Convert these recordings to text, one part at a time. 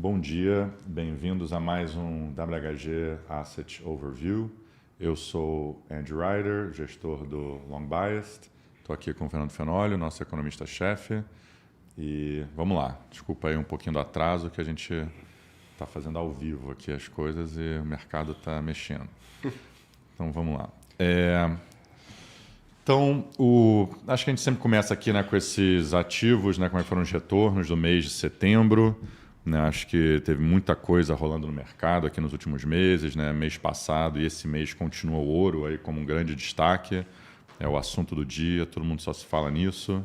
Bom dia, bem-vindos a mais um WHG Asset Overview. Eu sou Andy Ryder, gestor do Long Biased. Estou aqui com o Fernando Fenolio, nosso economista-chefe. E vamos lá, desculpa aí um pouquinho do atraso, que a gente está fazendo ao vivo aqui as coisas e o mercado está mexendo. Então vamos lá. Acho que a gente sempre começa aqui, né, com esses ativos, né, como é que foram os retornos do mês de setembro. Né, acho que teve muita coisa rolando no mercado aqui nos últimos meses, né, mês passado e esse mês continua o ouro aí como um grande destaque. É o assunto do dia, todo mundo só se fala nisso.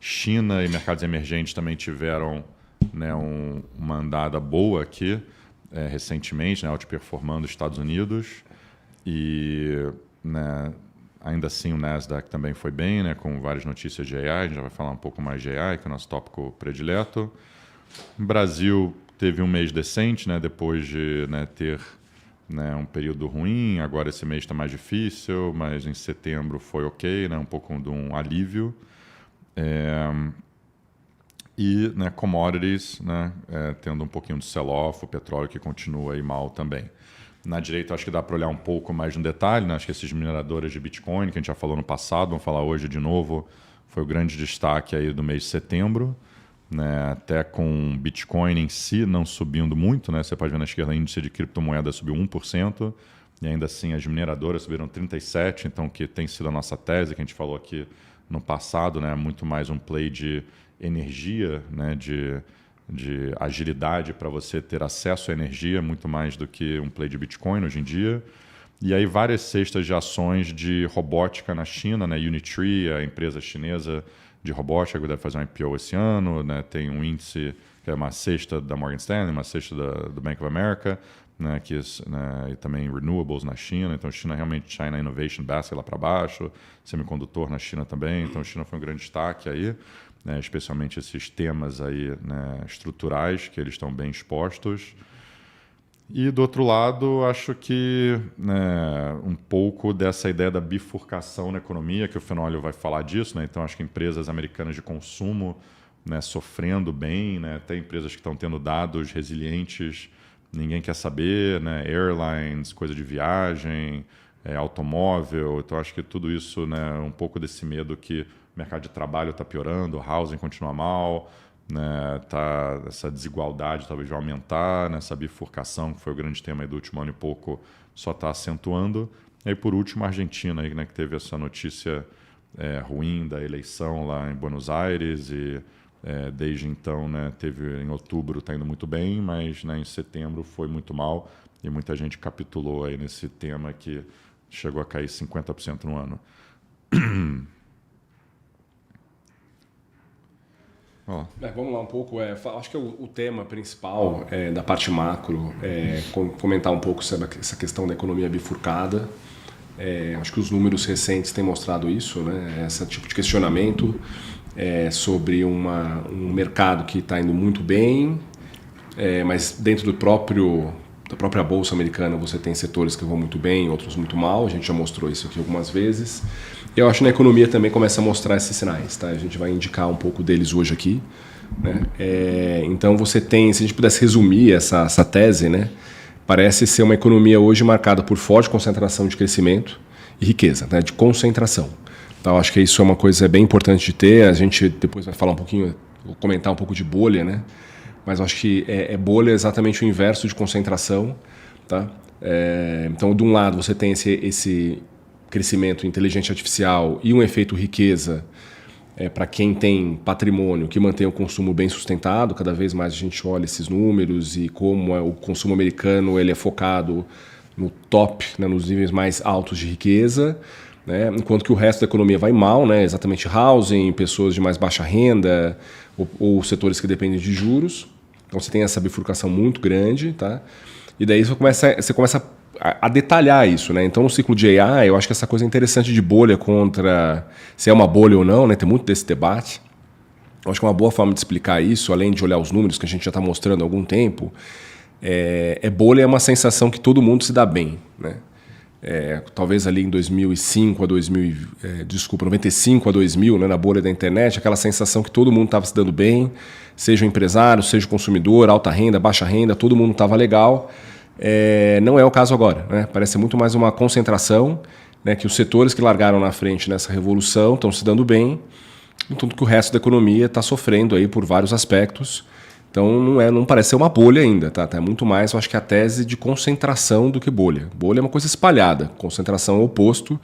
China e mercados emergentes também tiveram, né, uma andada boa aqui recentemente, né, outperformando os Estados Unidos. E, né, ainda assim o Nasdaq também foi bem, né, com várias notícias de AI. A gente já vai falar um pouco mais de AI, que é o nosso tópico predileto. O Brasil teve um mês decente, né, depois de, né, ter, né, um período ruim. Agora esse mês está mais difícil, mas em setembro foi ok, né, um pouco de um alívio. E, né, commodities, né, tendo um pouquinho de sell-off, o petróleo que continua aí mal também. Na direita, acho que dá para olhar um pouco mais no detalhe, né? Acho que esses mineradores de Bitcoin, que a gente já falou no passado, vamos falar hoje de novo, foi o grande destaque aí do mês de setembro, né? Até com Bitcoin em si não subindo muito, né? Você pode ver na esquerda, o índice de criptomoeda subiu 1%, e ainda assim as mineradoras subiram 37%, então que tem sido a nossa tese, que a gente falou aqui no passado, né? Muito mais um play de energia, né? De agilidade para você ter acesso à energia, muito mais do que um play de Bitcoin hoje em dia. E aí várias cestas de ações de robótica na China, né? Unitree, a empresa chinesa de robótica que deve fazer um IPO esse ano, né? Tem um índice que é uma cesta da Morgan Stanley, uma cesta do Bank of America, né? Né? E também renewables na China. Então China realmente, China Innovation Basket lá para baixo, semicondutor na China também. Então China foi um grande destaque aí. Né, especialmente esses temas aí, né, estruturais, que eles estão bem expostos. E, do outro lado, acho que, né, um pouco dessa ideia da bifurcação na economia, que o Fenolio vai falar disso. Né, então, acho que empresas americanas de consumo, né, sofrendo bem, né, tem empresas que estão tendo dados resilientes, ninguém quer saber, né, airlines, coisa de viagem, automóvel. Então, acho que tudo isso, né, um pouco desse medo que o mercado de trabalho está piorando, o housing continua mal, né, essa desigualdade talvez vai aumentar, né, essa bifurcação, que foi o grande tema aí do último ano e pouco, só está acentuando. E aí, por último, a Argentina, aí, né, que teve essa notícia ruim da eleição lá em Buenos Aires e desde então, né, teve em outubro está indo muito bem, mas, né, em setembro foi muito mal e muita gente capitulou aí nesse tema que chegou a cair 50% no ano. Vamos lá um pouco. Acho que o tema principal da parte macro é comentar um pouco sobre essa questão da economia bifurcada. Acho que os números recentes têm mostrado isso, né? Esse tipo de questionamento sobre um mercado que está indo muito bem, mas dentro da própria bolsa americana você tem setores que vão muito bem, outros muito mal. A gente já mostrou isso aqui algumas vezes. Eu acho que na economia também começa a mostrar esses sinais, tá? A gente vai indicar um pouco deles hoje aqui, né? Então você tem, se a gente pudesse resumir essa tese, né? Parece ser uma economia hoje marcada por forte concentração de crescimento e riqueza, né? De concentração. Então acho que isso é uma coisa bem importante de ter. A gente depois vai falar um pouquinho, vou comentar um pouco de bolha, né? Mas acho que bolha é exatamente o inverso de concentração, tá? Então, de um lado, você tem esse crescimento inteligente artificial e um efeito riqueza para quem tem patrimônio que mantém o consumo bem sustentado. Cada vez mais a gente olha esses números e como o consumo americano ele é focado no top, né, nos níveis mais altos de riqueza, né, enquanto que o resto da economia vai mal, né, exatamente housing, pessoas de mais baixa renda ou setores que dependem de juros. Então você tem essa bifurcação muito grande, tá? E daí você começa a detalhar isso, né? Então no ciclo de AI, eu acho que essa coisa interessante de bolha contra se é uma bolha ou não, né? Tem muito desse debate. Eu acho que uma boa forma de explicar isso, além de olhar os números que a gente já está mostrando há algum tempo, bolha é uma sensação que todo mundo se dá bem, né? talvez ali em 95 a 2000, né, na bolha da internet, aquela sensação que todo mundo estava se dando bem, seja o empresário, seja o consumidor, alta renda, baixa renda, todo mundo estava legal. Não é o caso agora, né? Parece muito mais uma concentração, né, que os setores que largaram na frente nessa revolução estão se dando bem, enquanto que o resto da economia está sofrendo aí por vários aspectos. Então não parece ser uma bolha ainda, tá? É muito mais, eu acho que a tese de concentração do que bolha. Bolha é uma coisa espalhada, concentração é o oposto,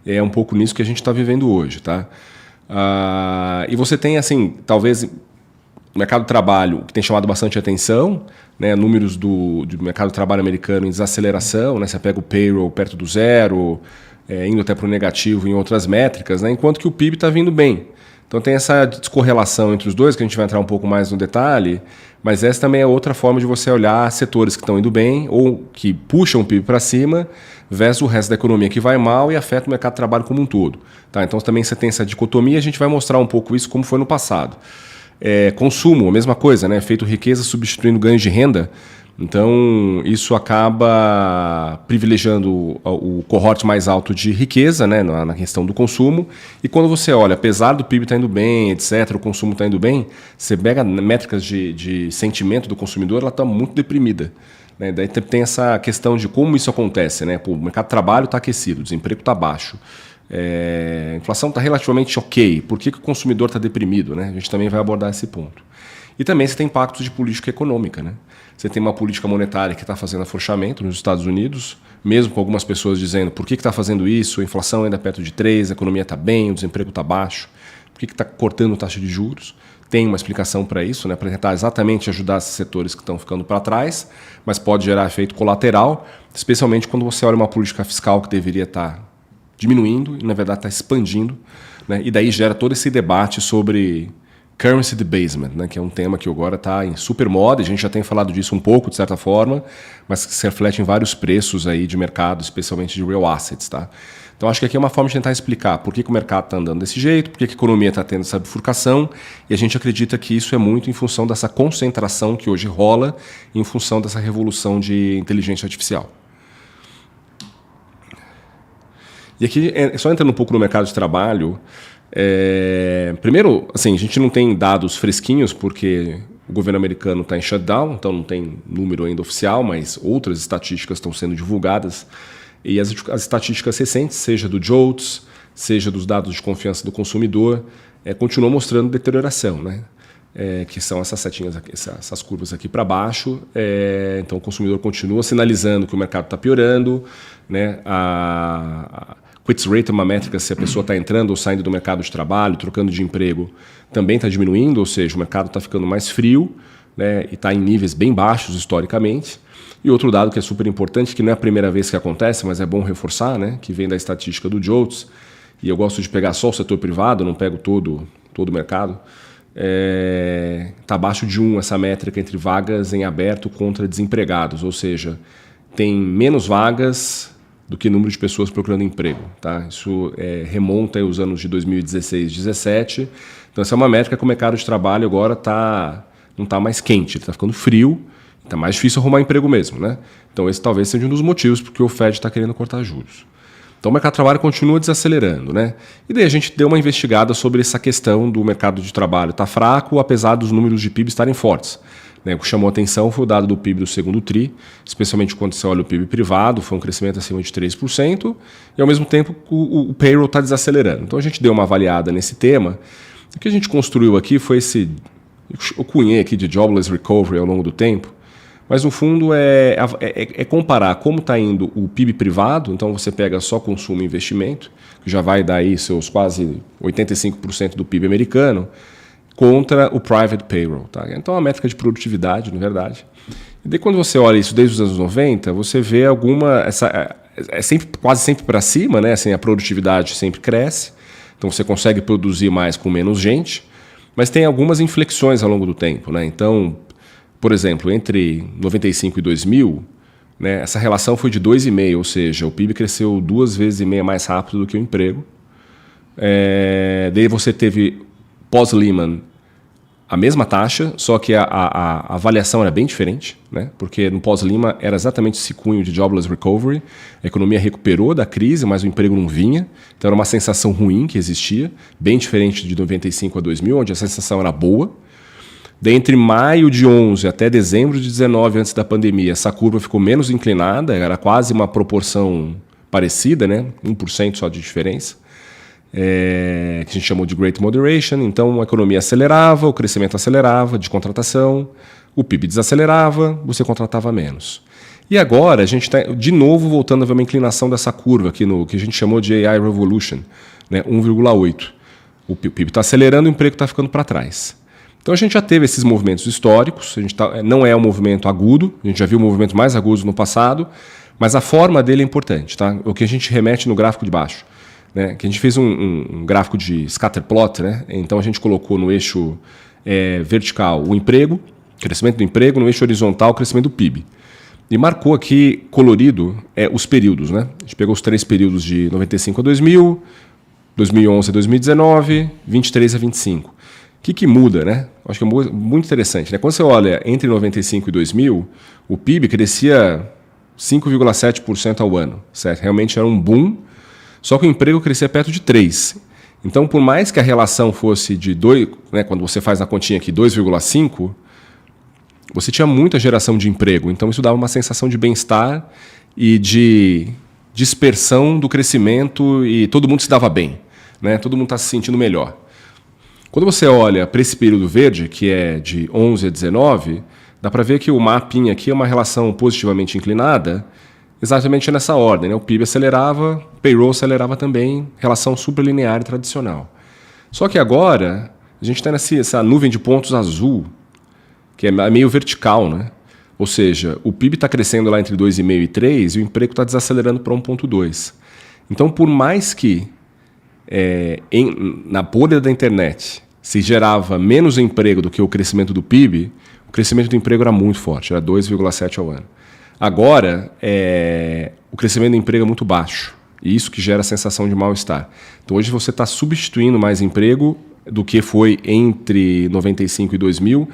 é um pouco nisso que a gente está vivendo hoje, tá? E você tem, assim, talvez o mercado de trabalho que tem chamado bastante atenção, né? Números do mercado de trabalho americano em desaceleração, né? Você pega o payroll perto do zero, indo até para o negativo em outras métricas, né? Enquanto que o PIB está vindo bem. Então tem essa descorrelação entre os dois, que a gente vai entrar um pouco mais no detalhe, mas essa também é outra forma de você olhar setores que estão indo bem ou que puxam o PIB para cima versus o resto da economia que vai mal e afeta o mercado de trabalho como um todo. Tá? Então também você tem essa dicotomia, a gente vai mostrar um pouco isso como foi no passado. Consumo, a mesma coisa, né? Feito riqueza substituindo ganhos de renda. Então, isso acaba privilegiando o cohorte mais alto de riqueza, né, na questão do consumo. E quando você olha, apesar do PIB estar indo bem, etc., o consumo está indo bem, você pega métricas de sentimento do consumidor, ela está muito deprimida. Né? Daí tem essa questão de como isso acontece. Né? O mercado de trabalho está aquecido, o desemprego está baixo. A inflação está relativamente ok. Por que o consumidor está deprimido? Né? A gente também vai abordar esse ponto. E também você tem impactos de política econômica. Né? Você tem uma política monetária que está fazendo afrouxamento nos Estados Unidos, mesmo com algumas pessoas dizendo por que está fazendo isso, a inflação ainda é perto de 3, a economia está bem, o desemprego está baixo, por que está cortando taxa de juros. Tem uma explicação para isso, né, para tentar exatamente ajudar esses setores que estão ficando para trás, mas pode gerar efeito colateral, especialmente quando você olha uma política fiscal que deveria estar diminuindo e, na verdade, está expandindo. Né, e daí gera todo esse debate sobre currency debasement, né, que é um tema que agora está em super moda, a gente já tem falado disso um pouco, de certa forma, mas que se reflete em vários preços aí de mercado, especialmente de real assets. Tá? Então, acho que aqui é uma forma de tentar explicar por que o mercado está andando desse jeito, por que a economia está tendo essa bifurcação, e a gente acredita que isso é muito em função dessa concentração que hoje rola, em função dessa revolução de inteligência artificial. E aqui, só entrando um pouco no mercado de trabalho, primeiro, assim, a gente não tem dados fresquinhos porque o governo americano está em shutdown, então não tem número ainda oficial, mas outras estatísticas estão sendo divulgadas. E as estatísticas recentes, seja do JOLTS, seja dos dados de confiança do consumidor, continuam mostrando deterioração, né? Que são essas setinhas aqui, essas curvas aqui para baixo. Então o consumidor continua sinalizando que o mercado está piorando, né? A quits rate é uma métrica se a pessoa está entrando ou saindo do mercado de trabalho, trocando de emprego, também está diminuindo, ou seja, o mercado está ficando mais frio, né, e está em níveis bem baixos historicamente. E outro dado que é super importante, que não é a primeira vez que acontece, mas é bom reforçar, né, que vem da estatística do JOLTS, e eu gosto de pegar só o setor privado, não pego todo o mercado, está abaixo de 1 essa métrica entre vagas em aberto contra desempregados, ou seja, tem menos vagas do que número de pessoas procurando emprego. Tá? Isso remonta aos anos de 2016, 2017. Então, essa é uma métrica que o mercado de trabalho agora não está mais quente, está ficando frio, está mais difícil arrumar emprego mesmo. Né? Então, esse talvez seja um dos motivos porque o Fed está querendo cortar juros. Então, o mercado de trabalho continua desacelerando. Né? E daí a gente deu uma investigada sobre essa questão do mercado de trabalho estar fraco, apesar dos números de PIB estarem fortes. O que chamou a atenção foi o dado do PIB do segundo TRI, especialmente quando você olha o PIB privado, foi um crescimento acima de 3%, e ao mesmo tempo o payroll está desacelerando. Então a gente deu uma avaliada nesse tema. O que a gente construiu aqui foi eu cunhei aqui de jobless recovery ao longo do tempo, mas no fundo é comparar como está indo o PIB privado, então você pega só consumo e investimento, que já vai dar aí seus quase 85% do PIB americano, contra o private payroll. Tá? Então é uma métrica de produtividade, na verdade. E daí quando você olha isso desde os anos 90, você vê quase sempre para cima, né? Assim, a produtividade sempre cresce, então você consegue produzir mais com menos gente, mas tem algumas inflexões ao longo do tempo. Né? Então, por exemplo, entre 95 e 2000, né, essa relação foi de 2,5, ou seja, o PIB cresceu 2,5 vezes mais rápido do que o emprego. Daí você teve pós-Lehman, a mesma taxa, só que a avaliação era bem diferente, né? Porque no pós-Lima era exatamente esse cunho de jobless recovery, a economia recuperou da crise, mas o emprego não vinha, então era uma sensação ruim que existia, bem diferente de 95 a 2000, onde a sensação era boa. Daí, entre maio de 11 até dezembro de 19, antes da pandemia, essa curva ficou menos inclinada, era quase uma proporção parecida, né? 1% só de diferença. Que a gente chamou de Great Moderation. Então, a economia acelerava, o crescimento acelerava de contratação, o PIB desacelerava, você contratava menos. E agora a gente está, de novo, voltando a ver uma inclinação dessa curva aqui no que a gente chamou de AI Revolution, né, 1,8. O PIB está acelerando e o emprego está ficando para trás. Então, a gente já teve esses movimentos históricos, não é um movimento agudo, a gente já viu movimentos mais agudos no passado, mas a forma dele é importante, tá? O que a gente remete no gráfico de baixo. Né, que a gente fez um gráfico de scatter plot, né? Então a gente colocou no eixo vertical o emprego, crescimento do emprego, no eixo horizontal o crescimento do PIB. E marcou aqui, colorido, os períodos. Né? A gente pegou os 3 períodos de 95 a 2000, 2011 a 2019, 23 a 25. O que muda? Né? Acho que é muito interessante. Né? Quando você olha entre 95 e 2000, o PIB crescia 5,7% ao ano. Certo? Realmente era um boom. Só que o emprego crescia perto de 3. Então, por mais que a relação fosse de 2, né, quando você faz na continha aqui 2,5, você tinha muita geração de emprego. Então, isso dava uma sensação de bem-estar e de dispersão do crescimento e todo mundo se dava bem. Né? Todo mundo está se sentindo melhor. Quando você olha para esse período verde, que é de 11 a 19, dá para ver que o mapinha aqui é uma relação positivamente inclinada, exatamente nessa ordem, né? O PIB acelerava, o payroll acelerava também, relação superlinear e tradicional. Só que agora a gente está nessa nuvem de pontos azul, que é meio vertical, né? Ou seja, o PIB está crescendo lá entre 2,5 e 3 e o emprego está desacelerando para 1,2. Então, por mais que na bolha da internet se gerava menos emprego do que o crescimento do PIB, o crescimento do emprego era muito forte, era 2,7 ao ano. Agora, o crescimento do emprego é muito baixo, e isso que gera a sensação de mal-estar. Então, hoje você está substituindo mais emprego do que foi entre 95 e 2000,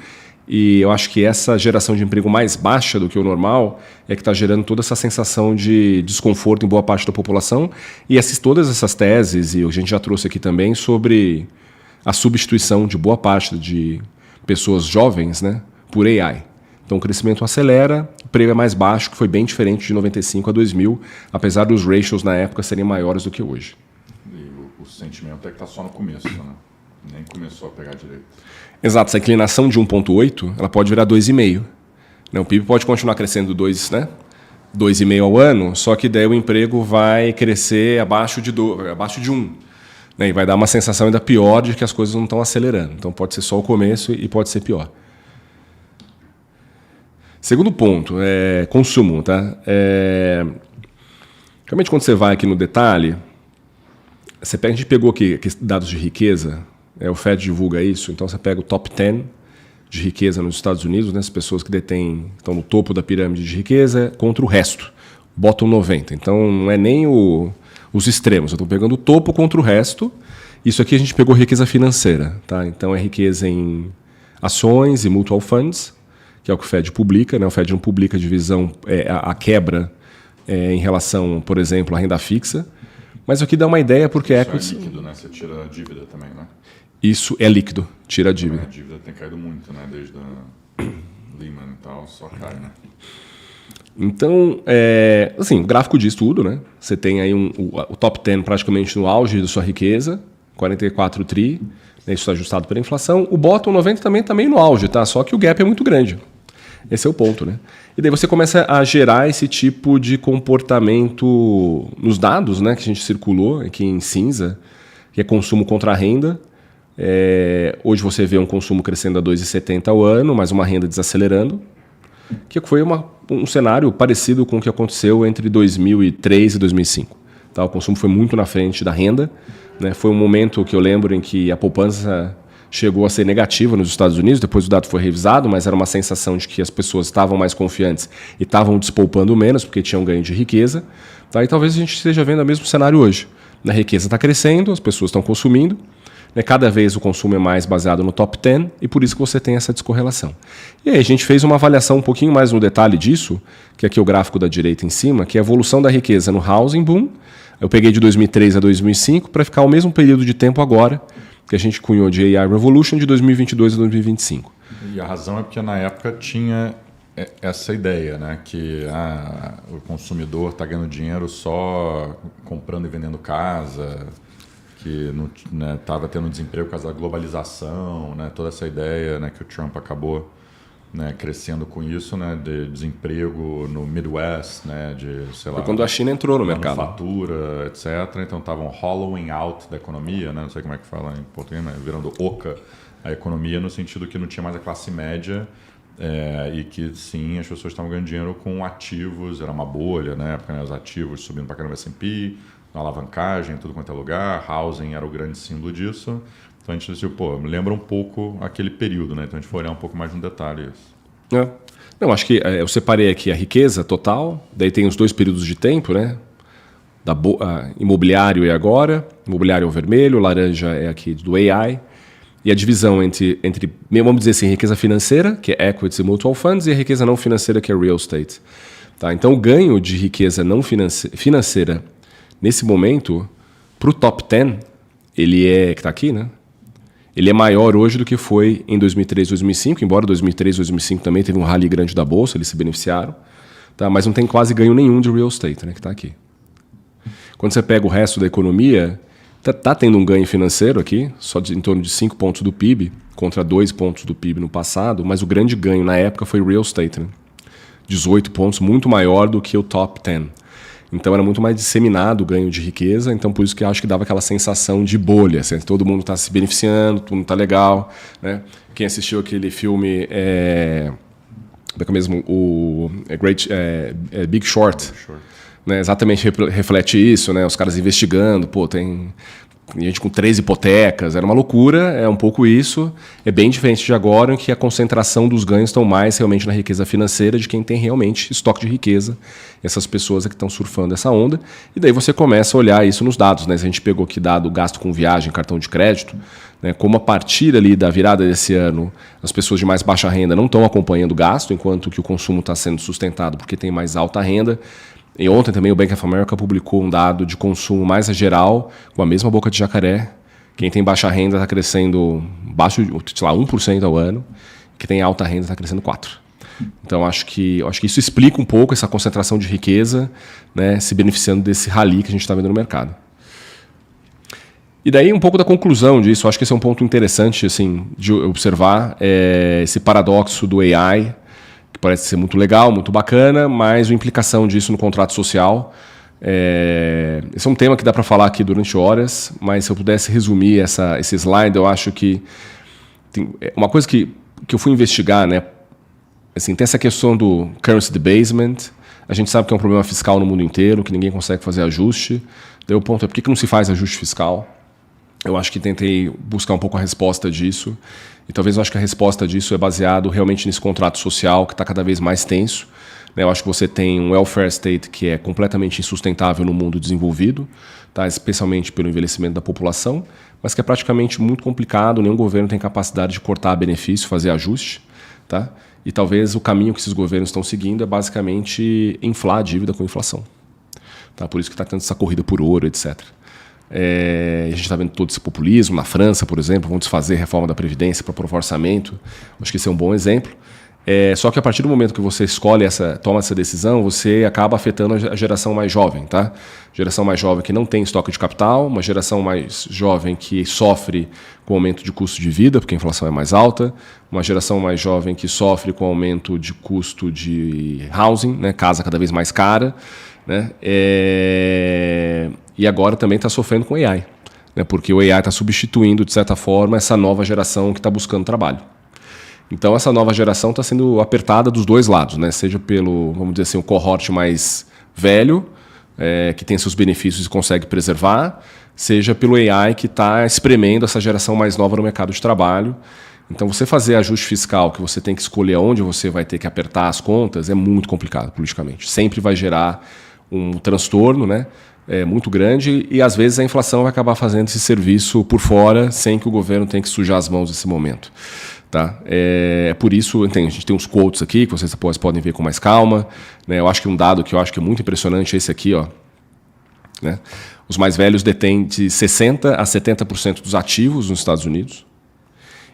e eu acho que essa geração de emprego mais baixa do que o normal é que está gerando toda essa sensação de desconforto em boa parte da população, e todas essas teses, e a gente já trouxe aqui também, sobre a substituição de boa parte de pessoas jovens, né, por AI. Então, o crescimento acelera, o emprego é mais baixo, que foi bem diferente de 95 a 2000, apesar dos ratios na época serem maiores do que hoje. E o sentimento é que está só no começo, né? Nem começou a pegar direito. Exato, essa inclinação de 1,8 ela pode virar 2,5. Né? O PIB pode continuar crescendo 2,5 ao ano, só que daí o emprego vai crescer abaixo de 1. Né? E vai dar uma sensação ainda pior de que as coisas não estão acelerando. Então, pode ser só o começo e pode ser pior. Segundo ponto, consumo. Tá? Realmente, quando você vai aqui no detalhe, a gente pegou aqui dados de riqueza, o Fed divulga isso, então você pega o top 10 de riqueza nos Estados Unidos, né, as pessoas que estão no topo da pirâmide de riqueza, contra o resto, bottom 90. Então, não é nem os extremos, eu estou pegando o topo contra o resto. Isso aqui a gente pegou riqueza financeira. Tá? Então, é riqueza em ações e mutual funds, que é o que o Fed publica, né? O Fed não publica a divisão, a quebra em relação, por exemplo, à renda fixa. Mas aqui dá uma ideia porque isso é líquido, né? Você tira a dívida também, né? Isso é líquido, tira a dívida. A dívida tem caído muito, né? Desde a Lehman e tal, só cai, né? Então, o gráfico diz tudo, né? Você tem aí o top 10 praticamente no auge da sua riqueza, 44 tri, né? Isso está ajustado pela inflação. O bottom 90 também está meio no auge, tá? Só que o gap é muito grande. Esse é o ponto, né? E daí você começa a gerar esse tipo de comportamento nos dados, né, que a gente circulou aqui em cinza, que é consumo contra a renda. Hoje você vê um consumo crescendo a 2,70 ao ano, mas uma renda desacelerando, que foi um cenário parecido com o que aconteceu entre 2003 e 2005. Tá? O consumo foi muito na frente da renda. Né? Foi um momento que eu lembro em que a poupança chegou a ser negativa nos Estados Unidos, depois o dado foi revisado, mas era uma sensação de que as pessoas estavam mais confiantes e estavam despoupando menos, porque tinham ganho de riqueza. Tá? E talvez a gente esteja vendo o mesmo cenário hoje. A riqueza está crescendo, as pessoas estão consumindo, né? Cada vez o consumo é mais baseado no top 10 e por isso que você tem essa descorrelação. E aí a gente fez uma avaliação um pouquinho mais no detalhe disso, que aqui é o gráfico da direita em cima, que é a evolução da riqueza no housing boom. Eu peguei de 2003 a 2005 para ficar o mesmo período de tempo agora, que a gente cunhou de AI Revolution, de 2022 a 2025. E a razão é porque na época tinha essa ideia, né, que o consumidor está ganhando dinheiro só comprando e vendendo casa, que estava tendo desemprego por causa da globalização, né, toda essa ideia, né, que o Trump acabou, né, crescendo com isso, né, de desemprego no Midwest, né, de, sei lá... Foi quando a China entrou no mercado. Manufatura, etc. Então estavam hollowing out da economia, né, não sei como é que fala em português, mas virando oca a economia no sentido que não tinha mais a classe média e que sim, as pessoas estavam ganhando dinheiro com ativos, era uma bolha, né, porque, né, os ativos subindo para caramba S&P, alavancagem, tudo quanto é lugar, housing era o grande símbolo disso. Então a gente decidiu, lembra um pouco aquele período, né? Então a gente foi olhar um pouco mais no detalhe isso. Não, acho que eu separei aqui a riqueza total, daí tem os dois períodos de tempo, né? Imobiliário é agora, imobiliário é o vermelho, laranja é aqui do AI, e a divisão entre, vamos dizer assim, riqueza financeira, que é equities e mutual funds, e a riqueza não financeira, que é real estate. Tá? Então o ganho de riqueza não financeira, nesse momento, para o top 10, ele que está aqui, né? Ele é maior hoje do que foi em 2003, 2005, embora 2003, 2005 também teve um rally grande da Bolsa, eles se beneficiaram, tá? Mas não tem quase ganho nenhum de real estate, né, que está aqui. Quando você pega o resto da economia, tá tendo um ganho financeiro aqui, só em torno de 5 pontos do PIB, contra 2 pontos do PIB no passado, mas o grande ganho na época foi real estate, né? 18 pontos, muito maior do que o top 10. Então era muito mais disseminado o ganho de riqueza, então por isso que eu acho que dava aquela sensação de bolha, assim, todo mundo está se beneficiando, todo mundo está legal, né? Quem assistiu aquele filme mesmo o Big Short, né? Exatamente reflete isso, né? Os caras investigando, tem gente com 3 hipotecas, era uma loucura, é um pouco isso. É bem diferente de agora, em que a concentração dos ganhos estão mais realmente na riqueza financeira de quem tem realmente estoque de riqueza, essas pessoas que estão surfando essa onda. E daí você começa a olhar isso nos dados, né? Se a gente pegou aqui dado gasto com viagem, cartão de crédito, né? Como a partir ali da virada desse ano, as pessoas de mais baixa renda não estão acompanhando o gasto, enquanto que o consumo está sendo sustentado porque tem mais alta renda. E ontem também o Bank of America publicou um dado de consumo mais geral, com a mesma boca de jacaré. Quem tem baixa renda está crescendo 1% ao ano, quem tem alta renda está crescendo 4%. Então acho que isso explica um pouco essa concentração de riqueza, né, se beneficiando desse rally que a gente está vendo no mercado. E daí um pouco da conclusão disso, acho que esse é um ponto interessante assim, de observar, esse paradoxo do AI, que parece ser muito legal, muito bacana, mas a implicação disso no contrato social. Esse é um tema que dá para falar aqui durante horas, mas se eu pudesse resumir esse slide, eu acho que tem uma coisa que eu fui investigar, né? Assim, tem essa questão do currency debasement, a gente sabe que é um problema fiscal no mundo inteiro, que ninguém consegue fazer ajuste. Daí o ponto é, por que não se faz ajuste fiscal? Eu acho que tentei buscar um pouco a resposta disso. E talvez eu acho que a resposta disso é baseado realmente nesse contrato social que está cada vez mais tenso. Eu acho que você tem um welfare state que é completamente insustentável no mundo desenvolvido, tá? Especialmente pelo envelhecimento da população, mas que é praticamente muito complicado, nenhum governo tem capacidade de cortar benefício, fazer ajuste. Tá? E talvez o caminho que esses governos estão seguindo é basicamente inflar a dívida com inflação. Tá? Por isso que está tendo essa corrida por ouro, etc. A gente está vendo todo esse populismo. Na França, por exemplo, vão desfazer a reforma da Previdência para aprovar orçamento. Acho que esse é um bom exemplo. Só que a partir do momento que você toma essa decisão, você acaba afetando a geração mais jovem. Tá? Geração mais jovem que não tem estoque de capital, uma geração mais jovem que sofre com aumento de custo de vida, porque a inflação é mais alta, uma geração mais jovem que sofre com aumento de custo de housing, né? Casa cada vez mais cara, né? E agora também está sofrendo com AI, né? Porque o AI está substituindo, de certa forma, essa nova geração que está buscando trabalho. Então, essa nova geração está sendo apertada dos dois lados, né? Seja pelo, vamos dizer assim, o cohort mais velho, que tem seus benefícios e consegue preservar, seja pelo AI que está espremendo essa geração mais nova no mercado de trabalho. Então, você fazer ajuste fiscal, que você tem que escolher onde você vai ter que apertar as contas, é muito complicado politicamente. Sempre vai gerar um transtorno, né? muito grande e às vezes a inflação vai acabar fazendo esse serviço por fora sem que o governo tenha que sujar as mãos nesse momento. Tá? Por isso, a gente tem uns quotes aqui que vocês podem ver com mais calma. Né? Eu acho que um dado que eu acho que é muito impressionante é esse aqui. Ó, né? Os mais velhos detêm de 60% a 70% dos ativos nos Estados Unidos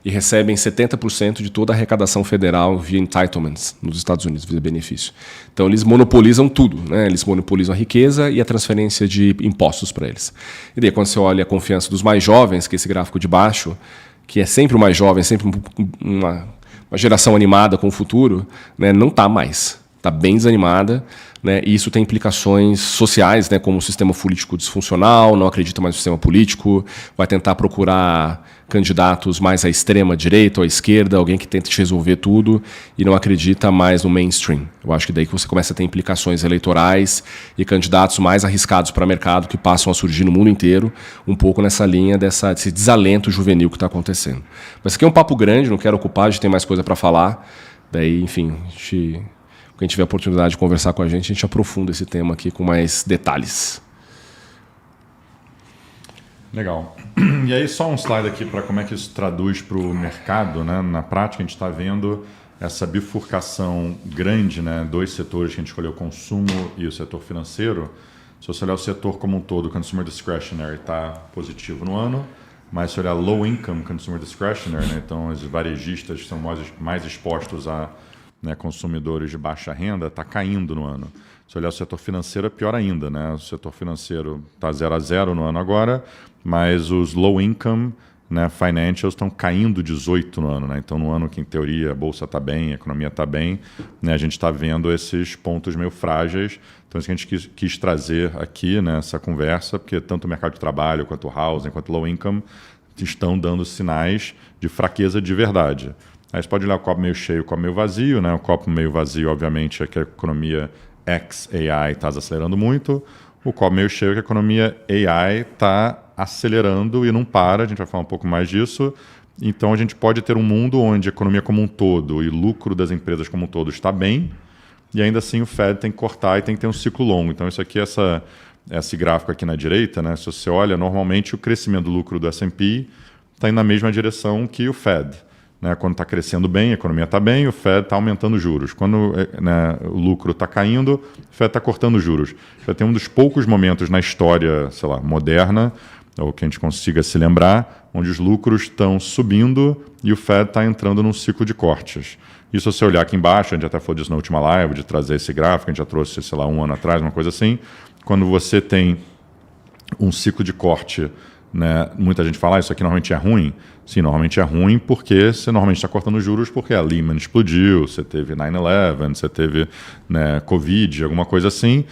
e recebem 70% de toda a arrecadação federal via entitlements nos Estados Unidos, via benefício. Então, eles monopolizam tudo. Né? Eles monopolizam a riqueza e a transferência de impostos para eles. E daí, quando você olha a confiança dos mais jovens, que é esse gráfico de baixo, que é sempre o mais jovem, sempre uma geração animada com o futuro, né, não está mais. Está bem desanimada, né, e isso tem implicações sociais, né, como o sistema político disfuncional, não acredita mais no sistema político, vai tentar procurar candidatos mais à extrema direita ou à esquerda, alguém que tente resolver tudo e não acredita mais no mainstream. Eu acho que daí que você começa a ter implicações eleitorais e candidatos mais arriscados para o mercado que passam a surgir no mundo inteiro, um pouco nessa linha desse desalento juvenil que está acontecendo. Mas aqui é um papo grande, não quero ocupar, a gente tem mais coisa para falar. Daí, enfim, quem tiver a oportunidade de conversar com a gente aprofunda esse tema aqui com mais detalhes. Legal. E aí só um slide aqui para como é que isso traduz para o mercado, né? Na prática a gente está vendo essa bifurcação grande, né? Dois setores que a gente escolheu, o consumo e o setor financeiro. Se você olhar o setor como um todo, o consumer discretionary está positivo no ano, mas se olhar low income consumer discretionary, né? Então os varejistas são mais expostos a, né, consumidores de baixa renda, está caindo no ano. Se olhar o setor financeiro, é pior ainda, né? O setor financeiro está 0 a 0 no ano agora, mas os low income, né, financials estão caindo 18 no ano, né? Então, no ano que, em teoria, a bolsa está bem, a economia está bem, né, a gente está vendo esses pontos meio frágeis. Então, isso que a gente quis trazer aqui nessa conversa, porque tanto o mercado de trabalho, quanto o housing, quanto o low income, estão dando sinais de fraqueza de verdade. Aí você pode olhar o copo meio cheio, o copo meio vazio, né? O copo meio vazio, obviamente, é que a economia ex-AI está acelerando muito. O copo meio cheio é que a economia AI está acelerando e não para. A gente vai falar um pouco mais disso. Então, a gente pode ter um mundo onde a economia como um todo e o lucro das empresas como um todo está bem, e ainda assim o Fed tem que cortar e tem que ter um ciclo longo. Então, isso aqui, esse gráfico aqui na direita, né? Se você olha, normalmente o crescimento do lucro do S&P está indo na mesma direção que o Fed. Né, quando está crescendo bem, a economia está bem, o Fed está aumentando juros. Quando, né, o lucro está caindo, o Fed está cortando juros. Já tem um dos poucos momentos na história, sei lá, moderna, ou que a gente consiga se lembrar, onde os lucros estão subindo e o Fed está entrando num ciclo de cortes. Isso, se você olhar aqui embaixo, a gente até falou disso na última live, de trazer esse gráfico, a gente já trouxe, sei lá, um ano atrás, uma coisa assim. Quando você tem um ciclo de corte, né, muita gente fala, isso aqui normalmente é ruim. Sim, normalmente é ruim porque você normalmente está cortando juros porque a Lehman explodiu, você teve 9/11, você teve, né, Covid, alguma coisa assim.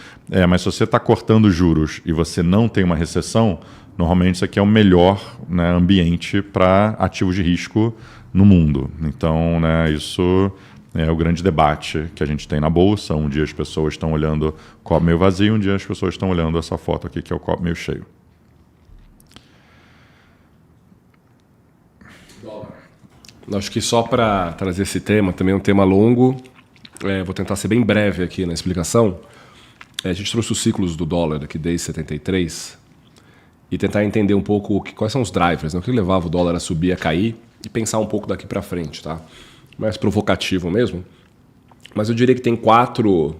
Mas se você está cortando juros e você não tem uma recessão, normalmente isso aqui é o melhor, né, ambiente para ativos de risco no mundo. Então, né, isso é o grande debate que a gente tem na Bolsa. Um dia as pessoas estão olhando o copo meio vazio, um dia as pessoas estão olhando essa foto aqui que é o copo meio cheio. Acho que só para trazer esse tema, também é um tema longo, vou tentar ser bem breve aqui na explicação. A gente trouxe os ciclos do dólar aqui desde 73 e tentar entender um pouco quais são os drivers, né? O que levava o dólar a subir, a cair, e pensar um pouco daqui para frente, tá? Mais provocativo mesmo. Mas eu diria que tem 4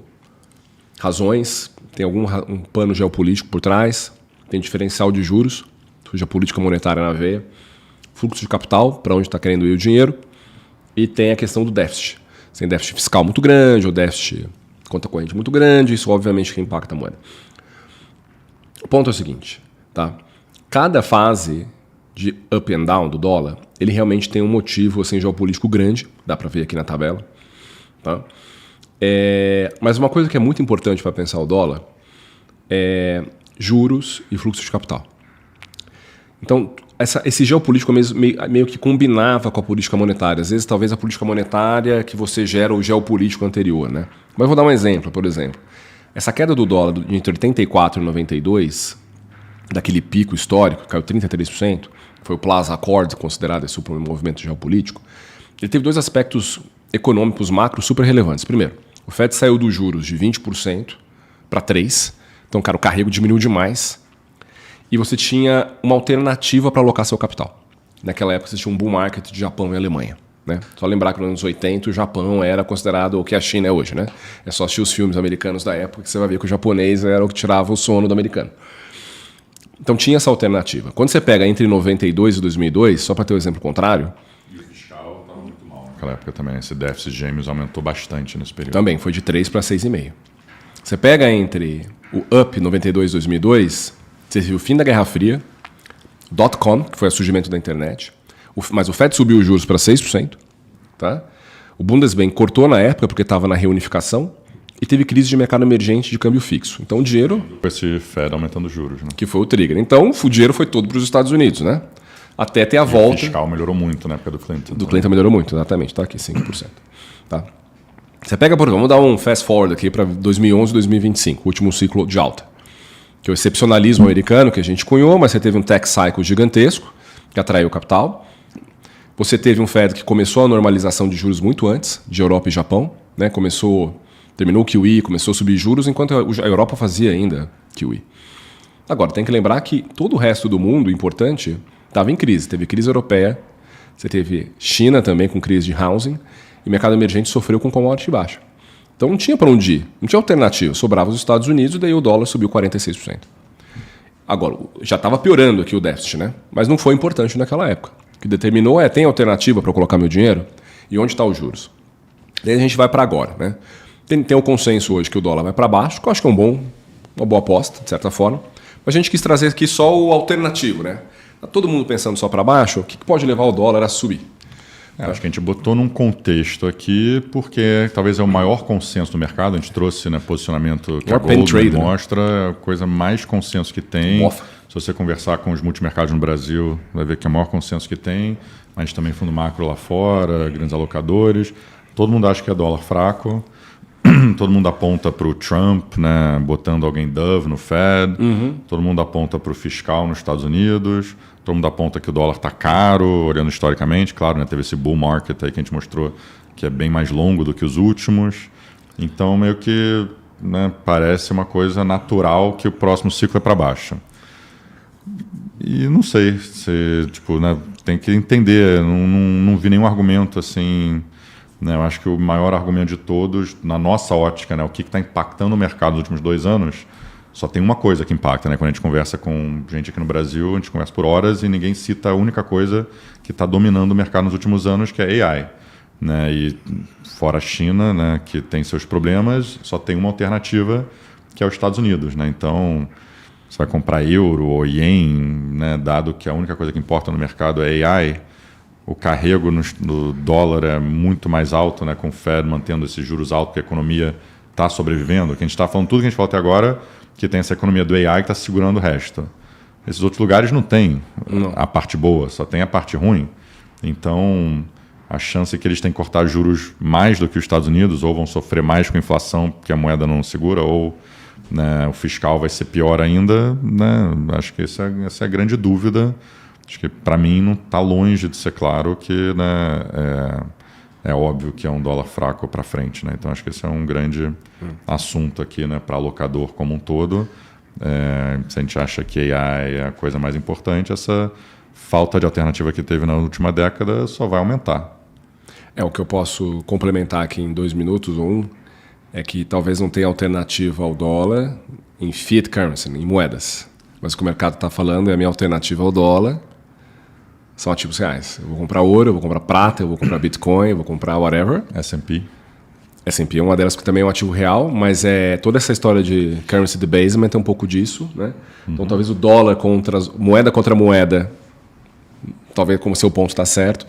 razões. Tem um pano geopolítico por trás, tem diferencial de juros, seja política monetária na veia, fluxo de capital, para onde está querendo ir o dinheiro, e tem a questão do déficit. Se tem déficit fiscal muito grande ou déficit conta corrente muito grande, isso obviamente que impacta a moeda. O ponto é o seguinte, tá? Cada fase de up and down do dólar, ele realmente tem um motivo assim, geopolítico grande, dá para ver aqui na tabela. Tá? Mas uma coisa que é muito importante para pensar o dólar é juros e fluxo de capital. Então, esse geopolítico meio que combinava com a política monetária. Às vezes, talvez a política monetária que você gera o geopolítico anterior. Né? Mas eu vou dar um exemplo, por exemplo. Essa queda do dólar entre 84 e 92, daquele pico histórico, que caiu 33%, foi o Plaza Accord, considerado esse movimento geopolítico, ele teve 2 aspectos econômicos macro super relevantes. Primeiro, o Fed saiu dos juros de 20% para 3%. Então, cara, o carrego diminuiu demais e você tinha uma alternativa para alocar seu capital. Naquela época você tinha um bull market de Japão e Alemanha. Né? Só lembrar que nos anos 80 o Japão era considerado o que a China é hoje. Né? É só assistir os filmes americanos da época que você vai ver que o japonês era o que tirava o sono do americano. Então tinha essa alternativa. Quando você pega entre 92 e 2002, só para ter o exemplo contrário... E o fiscal estava muito mal naquela época também. Esse déficit de gêmeos aumentou bastante nesse período. Também, foi de 3 para 6,5. Você pega entre o up 92 e 2002, você viu o fim da Guerra Fria, .com, que foi o surgimento da internet, mas o Fed subiu os juros para 6%. Tá? O Bundesbank cortou na época porque estava na reunificação e teve crise de mercado emergente de câmbio fixo. Então o dinheiro... Com esse Fed aumentando os juros. Né? Que foi o trigger. Então o dinheiro foi todo para os Estados Unidos. Né? Até ter a volta... O fiscal melhorou muito na época do Clinton. Do Clinton melhorou muito, exatamente. Está aqui, 5%. Tá? Você pega, por exemplo, vamos dar um fast forward aqui para 2011 e 2025, o último ciclo de alta. Que é o excepcionalismo americano que a gente cunhou, mas você teve um tech cycle gigantesco que atraiu capital. Você teve um Fed que começou a normalização de juros muito antes, de Europa e Japão. Né? Terminou o QE, começou a subir juros, enquanto a Europa fazia ainda QE. Agora, tem que lembrar que todo o resto do mundo importante estava em crise. Teve crise europeia, você teve China também com crise de housing, e o mercado emergente sofreu com commodity baixa. Então não tinha para onde ir, não tinha alternativa. Sobrava os Estados Unidos e daí o dólar subiu 46%. Agora, já estava piorando aqui o déficit, né? Mas não foi importante naquela época. O que determinou tem alternativa para eu colocar meu dinheiro? E onde estão os juros? Daí a gente vai para agora. Né? Tem um consenso hoje que o dólar vai para baixo, que eu acho que é uma boa aposta, de certa forma. Mas a gente quis trazer aqui só o alternativo. Né? Tá todo mundo pensando só para baixo, o que pode levar o dólar a subir? Acho que a gente botou num contexto aqui, porque talvez é o maior consenso do mercado. A gente trouxe posicionamento que a Goldman mostra, a coisa mais consenso que tem. Se você conversar com os multimercados no Brasil, vai ver que é o maior consenso que tem. Mas também fundo macro lá fora, grandes alocadores. Todo mundo acha que é dólar fraco. Todo mundo aponta para o Trump, né, botando alguém dove no Fed. Todo mundo aponta para o fiscal nos Estados Unidos. Todo mundo aponta que o dólar está caro, olhando historicamente. Claro, né, teve esse bull market aí que a gente mostrou que é bem mais longo do que os últimos. Então, meio que, né, parece uma coisa natural que o próximo ciclo é para baixo. E não sei, né, tem que entender. Não vi nenhum argumento assim... Eu acho que o maior argumento de todos, na nossa ótica, né, o que está impactando o mercado nos últimos 2 anos, só tem uma coisa que impacta. Né? Quando a gente conversa com gente aqui no Brasil, a gente conversa por horas e ninguém cita a única coisa que está dominando o mercado nos últimos anos, que é AI. Né? E fora a China, né, que tem seus problemas, só tem uma alternativa, que é os Estados Unidos. Né? Então, você vai comprar euro ou ien, né, dado que a única coisa que importa no mercado é AI, o carrego no dólar é muito mais alto, né, com o Fed mantendo esses juros altos, porque a economia está sobrevivendo. Que a gente está falando tudo que a gente falou até agora, que tem essa economia do AI que está segurando o resto. Esses outros lugares não tem a parte boa, só tem a parte ruim. Então, a chance é que eles têm que cortar juros mais do que os Estados Unidos, ou vão sofrer mais com a inflação, porque a moeda não segura, ou, né, o fiscal vai ser pior ainda. Né? Acho que essa é a grande dúvida. Acho que, para mim, não está longe de ser claro que, né, é óbvio que é um dólar fraco para frente. Né? Então, acho que esse é um grande assunto aqui, né, para alocador como um todo. Se a gente acha que AI é a coisa mais importante, essa falta de alternativa que teve na última década só vai aumentar. O que eu posso complementar aqui em 2 minutos ou é que talvez não tenha alternativa ao dólar em fiat currency, em moedas. Mas o que o mercado está falando é a minha alternativa ao dólar são ativos reais. Eu vou comprar ouro, eu vou comprar prata, eu vou comprar Bitcoin, eu vou comprar whatever. S&P. S&P é uma delas que também é um ativo real, mas toda essa história de currency debasement é um pouco disso. Né? Então talvez o dólar moeda contra moeda, talvez como seu ponto está certo,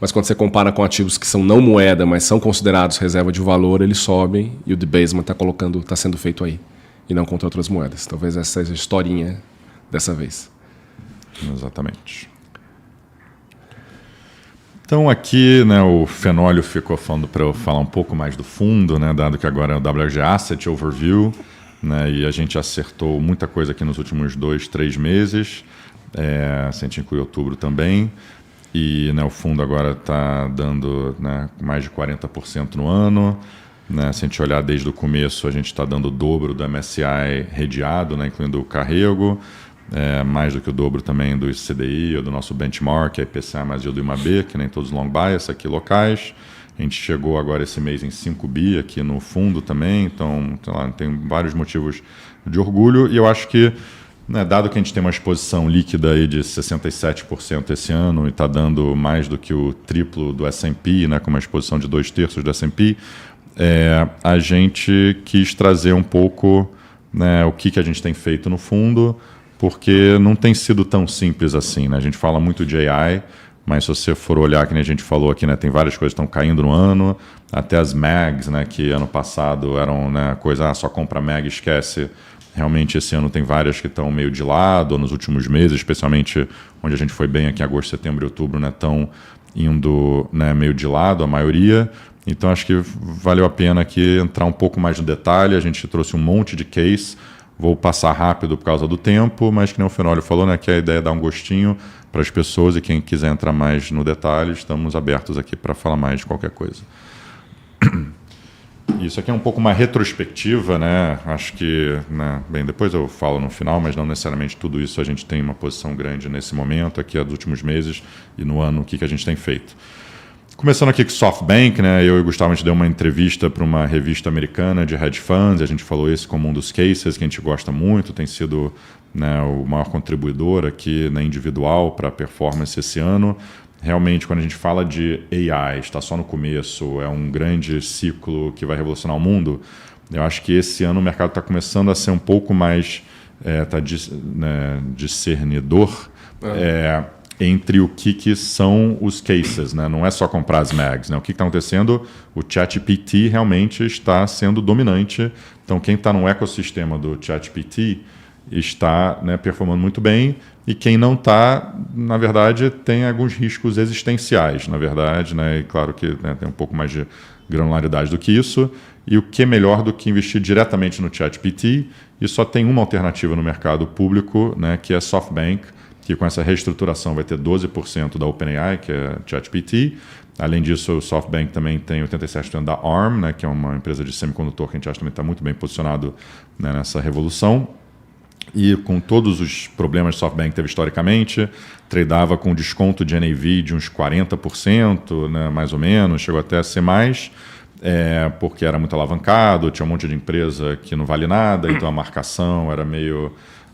mas quando você compara com ativos que são não moeda, mas são considerados reserva de valor, eles sobem e o debasement está sendo feito aí, e não contra outras moedas. Talvez essa seja a historinha dessa vez. Exatamente. Então aqui, né, o Fenólio ficou falando para eu falar um pouco mais do fundo, né, dado que agora é o WG Asset Overview, né, e a gente acertou muita coisa aqui nos últimos 2, 3 meses, se a gente inclui outubro também, e, né, o fundo agora está dando, né, mais de 40% no ano, né? Se a gente olhar desde o começo, a gente está dando o dobro do MSCI redeado, né? Incluindo o carrego, mais do que o dobro também do CDI ou do nosso benchmark, a IPCA mais o do IMAB, que nem todos os long bias aqui locais. A gente chegou agora esse mês em 5 bi aqui no fundo também, então sei lá, tem vários motivos de orgulho. E eu acho que, né, dado que a gente tem uma exposição líquida aí de 67% esse ano e está dando mais do que o triplo do S&P, né, com uma exposição de 2/3 do S&P, a gente quis trazer um pouco, né, o que a gente tem feito no fundo, porque não tem sido tão simples assim, né? A gente fala muito de AI, mas se você for olhar, que nem a gente falou aqui, né, tem várias coisas que estão caindo no ano, até as MAGs, né, que ano passado eram, né, coisa, só compra MAG, esquece. Realmente esse ano tem várias que estão meio de lado, nos últimos meses, especialmente onde a gente foi bem aqui em agosto, setembro e outubro, né, estão indo, né, meio de lado, a maioria. Então acho que valeu a pena aqui entrar um pouco mais no detalhe. A gente trouxe um monte de case, vou passar rápido por causa do tempo, mas que nem o Fenólio falou, né, que a ideia é dar um gostinho para as pessoas, e quem quiser entrar mais no detalhe, estamos abertos aqui para falar mais de qualquer coisa. Isso aqui é um pouco uma retrospectiva, né? Acho que, né, bem, depois eu falo no final, mas não necessariamente tudo isso a gente tem uma posição grande nesse momento, aqui dos últimos meses e no ano, o que a gente tem feito. Começando aqui com SoftBank, né? Eu e o Gustavo, a gente deu uma entrevista para uma revista americana de hedge funds, e a gente falou esse como um dos cases que a gente gosta muito, tem sido, né, o maior contribuidor aqui na individual para a performance esse ano. Realmente, quando a gente fala de AI, está só no começo, é um grande ciclo que vai revolucionar o mundo. Eu acho que esse ano o mercado está começando a ser um pouco mais discernidor entre o que são os cases, né? Não é só comprar as MAGs, né? O que está acontecendo? O ChatGPT realmente está sendo dominante. Então, quem está no ecossistema do ChatGPT está, né, performando muito bem, e quem não está, na verdade, tem alguns riscos existenciais, na verdade, né? E claro que, né, tem um pouco mais de granularidade do que isso. E o que é melhor do que investir diretamente no ChatGPT? E só tem uma alternativa no mercado público, né, que é SoftBank, que com essa reestruturação vai ter 12% da OpenAI, que é ChatGPT. Além disso, o SoftBank também tem 87% da ARM, né, que é uma empresa de semicondutor que a gente acha que também está muito bem posicionado, né, nessa revolução. E com todos os problemas que o SoftBank teve historicamente, tradeava com desconto de NAV de uns 40%, né, mais ou menos, chegou até a ser mais, porque era muito alavancado, tinha um monte de empresa que não vale nada, então a marcação era meio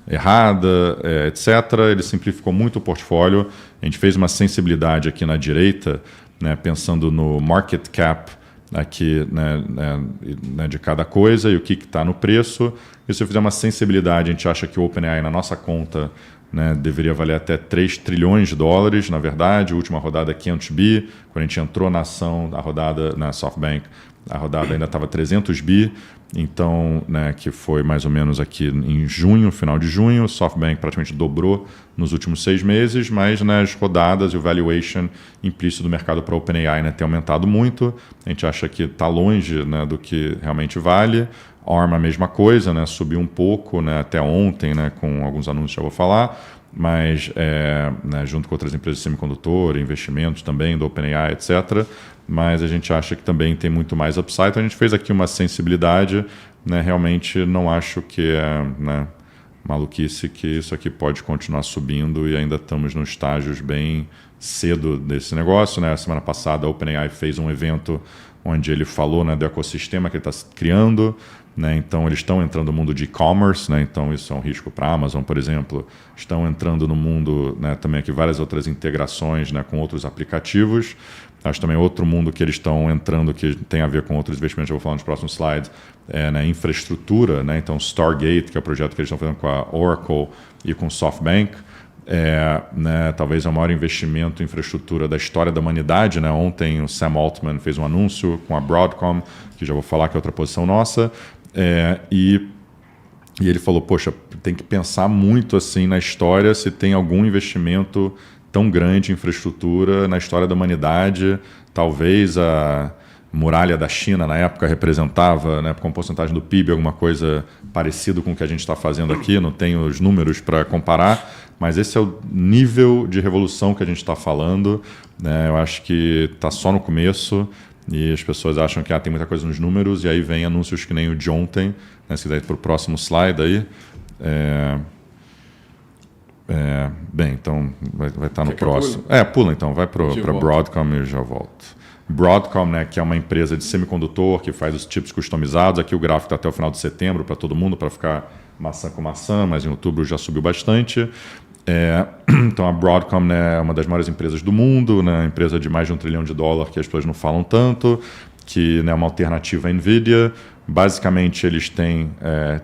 errada, etc. Ele simplificou muito o portfólio. A gente fez uma sensibilidade aqui na direita, né, pensando no market cap aqui, né, de cada coisa e o que está no preço. E se eu fizer uma sensibilidade, a gente acha que o OpenAI na nossa conta, né, deveria valer até 3 trilhões de dólares, na verdade. A última rodada 500 bi, quando a gente entrou na ação, a rodada na SoftBank, a rodada ainda estava 300 bi, então, né, que foi mais ou menos aqui em junho, final de junho. O SoftBank praticamente dobrou nos últimos 6 meses, mas, né, as rodadas e o valuation implícito do mercado para a OpenAI, né, tem aumentado muito. A gente acha que está longe, né, do que realmente vale. ARM a mesma coisa, né, subiu um pouco, né, até ontem, né, com alguns anúncios que eu vou falar, mas né, junto com outras empresas de semicondutor, investimentos também do OpenAI, etc. Mas a gente acha que também tem muito mais upside. Então a gente fez aqui uma sensibilidade, né, realmente não acho que é, né, maluquice que isso aqui pode continuar subindo, e ainda estamos nos estágios bem cedo desse negócio, né? A semana passada a OpenAI fez um evento onde ele falou, né, do ecossistema que ele está criando, né? Então eles estão entrando no mundo de e-commerce, né? Então isso é um risco para a Amazon, por exemplo. Estão entrando no mundo, né, também aqui várias outras integrações, né, com outros aplicativos. Acho também outro mundo que eles estão entrando, que tem a ver com outros investimentos, que eu vou falar nos próximos slides, né, infraestrutura, né? Então Stargate, que é o projeto que eles estão fazendo com a Oracle e com o SoftBank, né, talvez é o maior investimento em infraestrutura da história da humanidade, né? Ontem o Sam Altman fez um anúncio com a Broadcom, que já vou falar que é outra posição nossa, e ele falou, poxa, tem que pensar muito assim na história se tem algum investimento tão grande em infraestrutura na história da humanidade. Talvez a muralha da China na época representava, né, com porcentagem do PIB, alguma coisa parecido com o que a gente está fazendo aqui. Não tenho os números para comparar, mas esse é o nível de revolução que a gente está falando, né? Eu acho que está só no começo, e as pessoas acham que tem muita coisa nos números, e aí vem anúncios que nem o de ontem, né, se quiser ir para o próximo slide aí. Bem, então vai estar no próximo. Pula então, vai para Broadcom e eu já volto. Broadcom, né, que é uma empresa de semicondutor que faz os chips customizados. Aqui o gráfico está até o final de setembro para todo mundo, para ficar maçã com maçã, mas em outubro já subiu bastante. Então a Broadcom, né, é uma das maiores empresas do mundo, né, empresa de mais de $1 trilhão que as pessoas não falam tanto, que é, né, uma alternativa à NVIDIA. Basicamente eles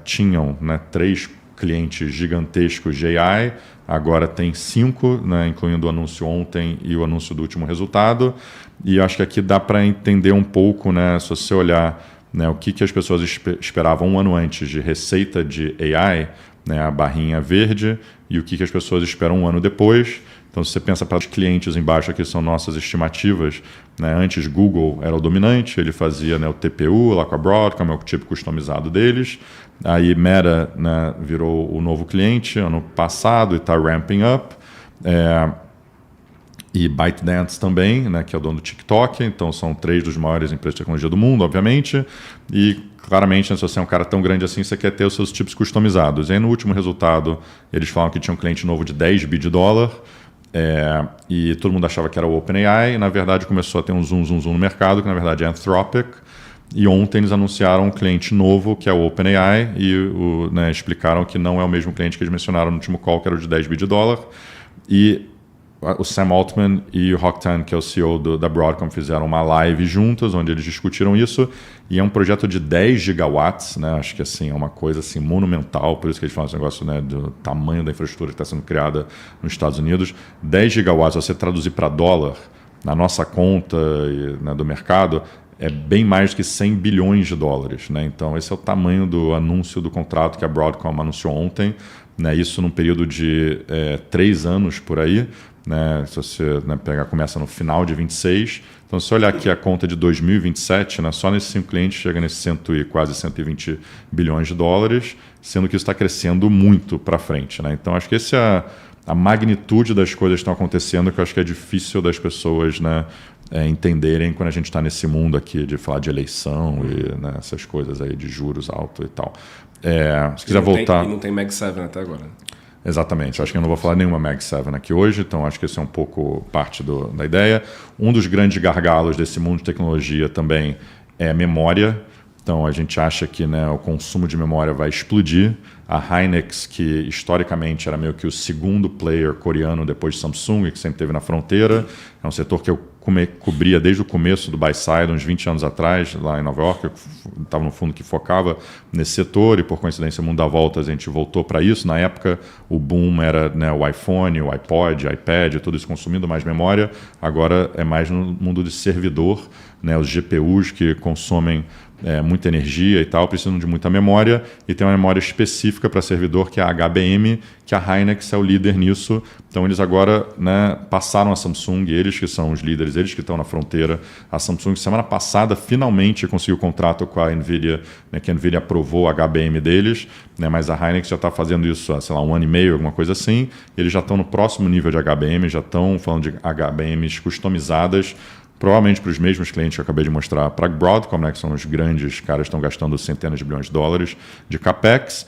tinham, né, 3 clientes gigantescos de AI, agora tem 5, né, incluindo o anúncio ontem e o anúncio do último resultado. E acho que aqui dá para entender um pouco, né, se você olhar, né, o que as pessoas esperavam um ano antes de receita de AI, né, a barrinha verde, e o que as pessoas esperam um ano depois. Então, se você pensa para os clientes embaixo aqui, são nossas estimativas. Né? Antes, Google era o dominante, ele fazia, né, o TPU lá com a Broadcom, é o tipo customizado deles. Aí, Meta, né, virou o novo cliente ano passado e está ramping up. E ByteDance também, né, que é o dono do TikTok. Então, são 3 dos maiores empresas de tecnologia do mundo, obviamente. E, claramente, né, se você é um cara tão grande assim, você quer ter os seus chips customizados. E aí, no último resultado, eles falam que tinha um cliente novo de $10 bilhões. E todo mundo achava que era o OpenAI, e na verdade começou a ter um zoom no mercado, que na verdade é Anthropic, e ontem eles anunciaram um cliente novo, que é o OpenAI, e né, explicaram que não é o mesmo cliente que eles mencionaram no último call, que era o de $10 bilhões, e o Sam Altman e o Hock Tan, que é o CEO da Broadcom, fizeram uma live juntos, onde eles discutiram isso, e é um projeto de 10 gigawatts, né? Acho que assim, é uma coisa assim, monumental, por isso que eles falam esse negócio, né, do tamanho da infraestrutura que está sendo criada nos Estados Unidos. 10 gigawatts, se você traduzir para dólar, na nossa conta, né, do mercado, é bem mais que $100 bilhões. Né? Então, esse é o tamanho do anúncio do contrato que a Broadcom anunciou ontem, né? Isso num período de 3 anos por aí. Né, se você, né, começa no final de 26, então se você olhar aqui a conta de 2027, né, só nesses 5 clientes chega nesses quase $120 bilhões, sendo que isso está crescendo muito para frente. Né? Então acho que essa é a magnitude das coisas que estão acontecendo, que eu acho que é difícil das pessoas, né, entenderem quando a gente está nesse mundo aqui de falar de eleição e, né, essas coisas aí de juros altos e tal. Se quiser voltar... E não tem Mag 7 até agora. Exatamente, acho que eu não vou falar nenhuma Mag 7 aqui hoje, então acho que esse é um pouco parte da ideia. Um dos grandes gargalos desse mundo de tecnologia também é memória. Então a gente acha que, né, o consumo de memória vai explodir. A Hynix, que historicamente era meio que o segundo player coreano depois de Samsung, que sempre esteve na fronteira, é um setor que eu cobria desde o começo do buy-side, uns 20 anos atrás, lá em Nova York. Eu estava no fundo que focava nesse setor e, por coincidência, o mundo dá voltas, a gente voltou para isso. Na época, o boom era, né, o iPhone, o iPod, o iPad, tudo isso consumindo mais memória. Agora é mais no mundo de servidor, né, os GPUs que consomem muita energia e tal, precisam de muita memória, e tem uma memória específica para servidor, que é a HBM, que a Hynix é o líder nisso. Então eles agora, né, passaram a Samsung, eles que são os líderes, eles que estão na fronteira. A Samsung, semana passada, finalmente conseguiu o contrato com a NVIDIA, né, que a NVIDIA aprovou a HBM deles, né, mas a Hynix já está fazendo isso há, sei lá, 1 ano e meio, alguma coisa assim. Eles já estão no próximo nível de HBM, já estão falando de HBMs customizadas, provavelmente para os mesmos clientes que eu acabei de mostrar para a Broadcom, né, que são os grandes caras que estão gastando centenas de bilhões de dólares de CAPEX.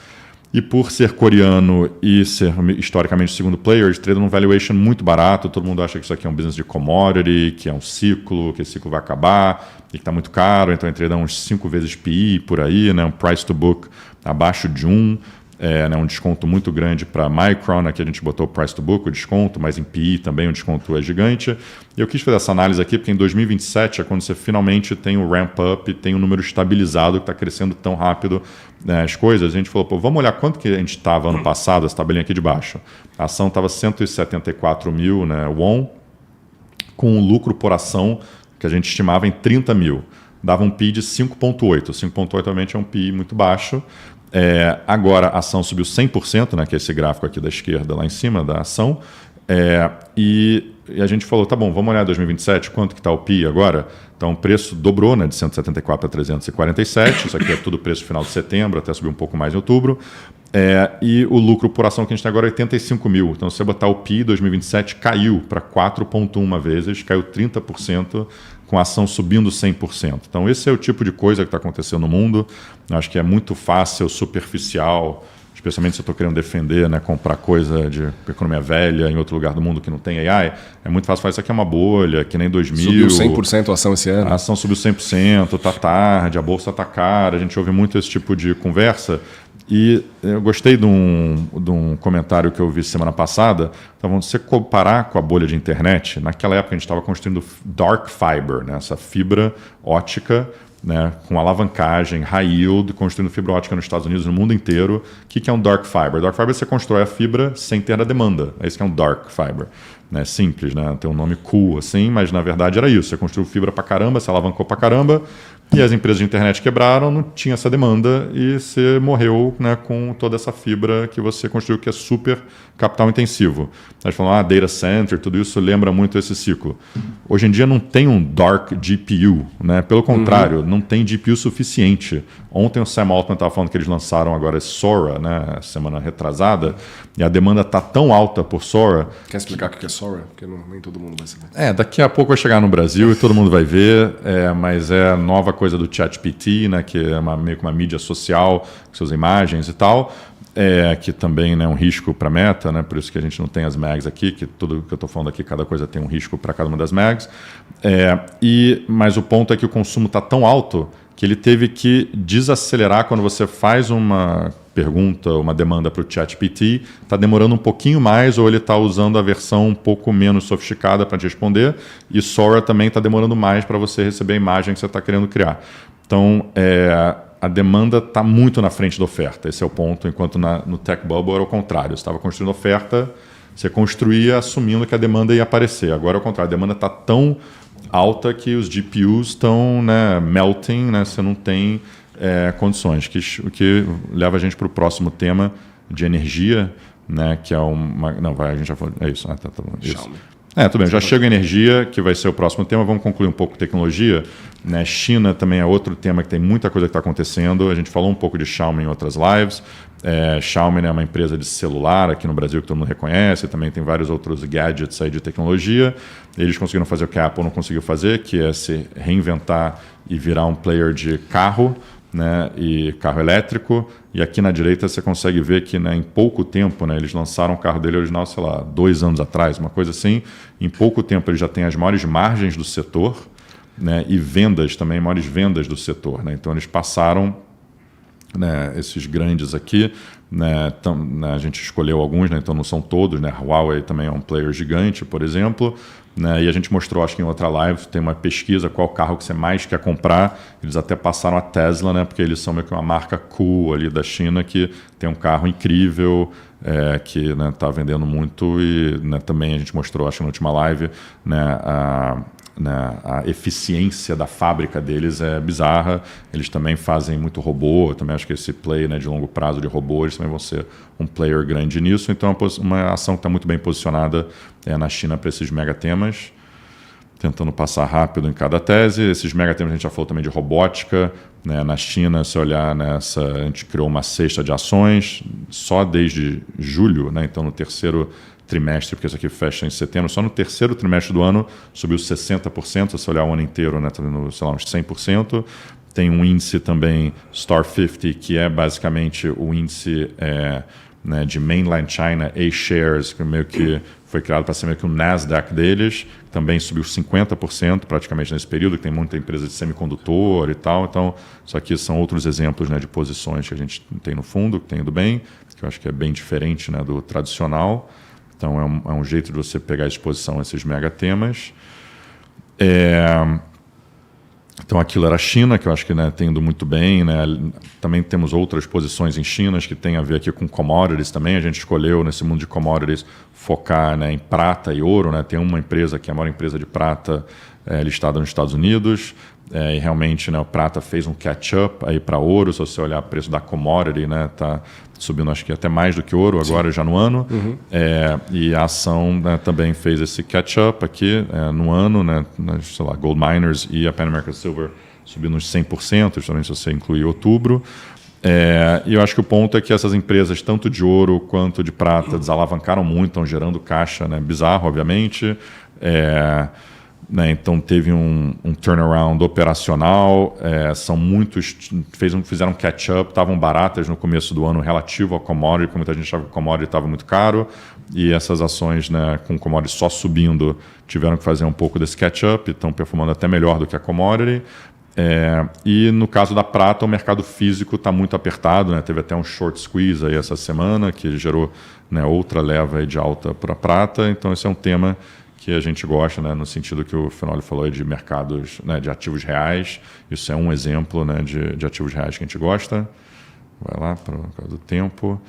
E por ser coreano e ser historicamente o segundo player, eles tradam um valuation muito barato. Todo mundo acha que isso aqui é um business de commodity, que é um ciclo, que esse ciclo vai acabar e que está muito caro. Então, ele trada uns 5 vezes PE por aí, né, um price to book abaixo de 1. Né, um desconto muito grande para Micron, aqui a gente botou o price to book, o desconto, mas em PE também o desconto é gigante. E eu quis fazer essa análise aqui porque em 2027 é quando você finalmente tem o ramp up e tem um número estabilizado que está crescendo tão rápido, né, as coisas. A gente falou, pô, vamos olhar quanto que a gente estava ano passado, essa tabelinha aqui de baixo. A ação estava 174 mil, né, won, com um lucro por ação que a gente estimava em 30 mil. Dava um PE de 5,8. 5,8 obviamente é um PE muito baixo. Agora a ação subiu 100%, né, que é esse gráfico aqui da esquerda lá em cima da ação, e a gente falou, tá bom, vamos olhar 2027, quanto que está o PI agora? Então o preço dobrou, né, de 174 para 347, isso aqui é tudo preço final de setembro, até subir um pouco mais em outubro, e o lucro por ação que a gente tem agora é 85 mil, então se você botar o PI 2027 caiu para 4,1 vezes, caiu 30% com a ação subindo 100%. Então, esse é o tipo de coisa que está acontecendo no mundo. Eu acho que é muito fácil, superficial, especialmente se eu estou querendo defender, né, comprar coisa de economia velha em outro lugar do mundo que não tem AI, é muito fácil falar, isso aqui é uma bolha, que nem 2000. Subiu 100% a ação esse ano. A ação subiu 100%, está tarde, a bolsa está cara, a gente ouve muito esse tipo de conversa. E eu gostei de um comentário que eu vi semana passada. Então, se você comparar com a bolha de internet, naquela época a gente estava construindo dark fiber, né, essa fibra ótica, né, com alavancagem, high yield, construindo fibra ótica nos Estados Unidos, no mundo inteiro. O que é um dark fiber? Dark fiber você constrói a fibra sem ter a demanda. É isso que é um dark fiber. Né, simples, né? Tem um nome cool assim, mas na verdade era isso. Você construiu fibra pra caramba, você alavancou pra caramba, e as empresas de internet quebraram, não tinha essa demanda e você morreu, né, com toda essa fibra que você construiu, que é super capital intensivo. A gente falou, data center, tudo isso lembra muito esse ciclo. Hoje em dia não tem um dark GPU, né? Pelo contrário, não tem GPU suficiente. Ontem o Sam Altman estava falando que eles lançaram agora Sora, né, semana retrasada, e a demanda está tão alta por Sora. Quer explicar o que é Sora? Porque nem todo mundo vai saber. Daqui a pouco vai chegar no Brasil e todo mundo vai ver, mas é a nova coisa do ChatGPT, né, que é meio que uma mídia social, com suas imagens e tal, que também, né, é um risco para a Meta, né, por isso que a gente não tem as mags aqui, que tudo que eu estou falando aqui, cada coisa tem um risco para cada uma das mags. Mas o ponto é que o consumo está tão alto que ele teve que desacelerar quando você faz uma pergunta, uma demanda para o ChatGPT, está demorando um pouquinho mais ou ele está usando a versão um pouco menos sofisticada para te responder, e Sora também está demorando mais para você receber a imagem que você está querendo criar. Então, a demanda está muito na frente da oferta, esse é o ponto, enquanto no Tech Bubble era o contrário, você estava construindo oferta, você construía assumindo que a demanda ia aparecer. Agora é o contrário, a demanda está tão alta que os GPUs estão, né, melting, né, você não tem condições, o que leva a gente para o próximo tema de energia, né, que é uma... Não, a gente já falou... É isso. Tá bom. Isso. Tudo bem, já chega a energia, que vai ser o próximo tema. Vamos concluir um pouco de tecnologia. Né? China também é outro tema que tem muita coisa que está acontecendo. A gente falou um pouco de Xiaomi em outras lives. Xiaomi é uma empresa de celular aqui no Brasil que todo mundo reconhece. Também tem vários outros gadgets aí de tecnologia. Eles conseguiram fazer o que a Apple não conseguiu fazer, que é se reinventar e virar um player de carro, né, e carro elétrico, e aqui na direita você consegue ver que, né, em pouco tempo, né, eles lançaram o carro dele original, sei lá, 2 anos atrás, uma coisa assim. Em pouco tempo eles já têm as maiores margens do setor, né, e vendas também, maiores vendas do setor, né. Então eles passaram, né, esses grandes aqui, né, a gente escolheu alguns, né, então não são todos, né, a Huawei também é um player gigante, por exemplo, né, e a gente mostrou, acho que em outra live, tem uma pesquisa, qual carro que você mais quer comprar, eles até passaram a Tesla, né, porque eles são meio que uma marca cool ali da China, que tem um carro incrível, que está vendendo muito, e, né, também a gente mostrou, acho que na última live, né, a eficiência da fábrica deles é bizarra. Eles também fazem muito robô. Eu também acho que esse play, né, de longo prazo de robô, eles também vão ser um player grande nisso. Então, uma ação que está muito bem posicionada na China para esses megatemas. Tentando passar rápido em cada tese. Esses megatemas a gente já falou também de robótica. Né? Na China, se olhar nessa, a gente criou uma cesta de ações só desde julho, né? Então no terceiro trimestre, porque isso aqui fecha em setembro, só no terceiro trimestre do ano subiu 60%, se você olhar o ano inteiro, né, tá vendo, sei lá, uns 100%. Tem um índice também, Star 50, que é basicamente o índice né, de Mainland China A-Shares, que meio que foi criado para ser meio que o Nasdaq deles, também subiu 50% praticamente nesse período, que tem muita empresa de semicondutor e tal. Então, isso aqui são outros exemplos, né, de posições que a gente tem no fundo, que tem indo bem, que eu acho que é bem diferente, né, do tradicional. Então, é um jeito de você pegar a exposição a esses megatemas. Então, aquilo era a China, que eu acho que, né, tem indo muito bem. Né? Também temos outras posições em China que tem a ver aqui com commodities também. A gente escolheu, nesse mundo de commodities, focar, né, em prata e ouro. Né? Tem uma empresa que é a maior empresa de prata listada nos Estados Unidos. E realmente, né, o prata fez um catch-up aí para ouro. Se você olhar o preço da commodity, né, tá subindo acho que até mais do que ouro agora. Sim. Já no ano. Uhum. E a ação, né, também fez esse catch-up aqui no ano, né, sei lá, Gold Miners e a Pan American Silver subindo uns 100%, justamente se você incluir outubro. E eu acho que o ponto é que essas empresas, tanto de ouro quanto de prata, desalavancaram muito, estão gerando caixa, né, bizarro, obviamente. né? Então teve um turnaround operacional, fizeram catch-up, estavam baratas no começo do ano relativo ao commodity, porque muita gente achava que o commodity estava muito caro, e essas ações, né, com o commodity só subindo tiveram que fazer um pouco desse catch-up, estão performando até melhor do que a commodity. E no caso da prata, o mercado físico está muito apertado, né? Teve até um short squeeze aí essa semana, que gerou, né, outra leva aí de alta para a prata. Então esse é um tema que a gente gosta, né, no sentido que o Fenoli falou aí de mercados, né, de ativos reais. Isso é um exemplo, né, de ativos reais que a gente gosta. Vai lá, por causa do tempo.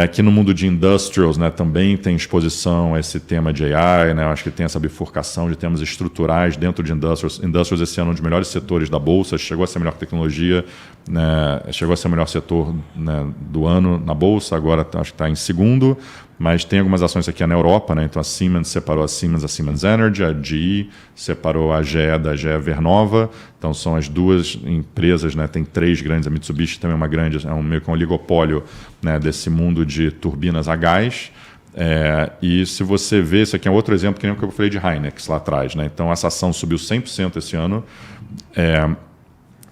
Aqui no mundo de industrials, né, também tem exposição a esse tema de AI, né, eu acho que tem essa bifurcação de temas estruturais dentro de industrials. Industrials esse ano é um dos melhores setores da Bolsa, chegou a ser a melhor tecnologia, né, chegou a ser o melhor setor, né, do ano na Bolsa, agora acho que está em segundo, mas tem algumas ações aqui na Europa, né, então a Siemens separou a Siemens Energy, a GE separou a GE da GE Vernova, então são as duas empresas, né, tem três grandes, a Mitsubishi também é uma grande, meio que um oligopólio, né, desse mundo de turbinas a gás. E se você vê, isso aqui é outro exemplo que nem o que eu falei de Hynix lá atrás, né? Então essa ação subiu 100% esse ano,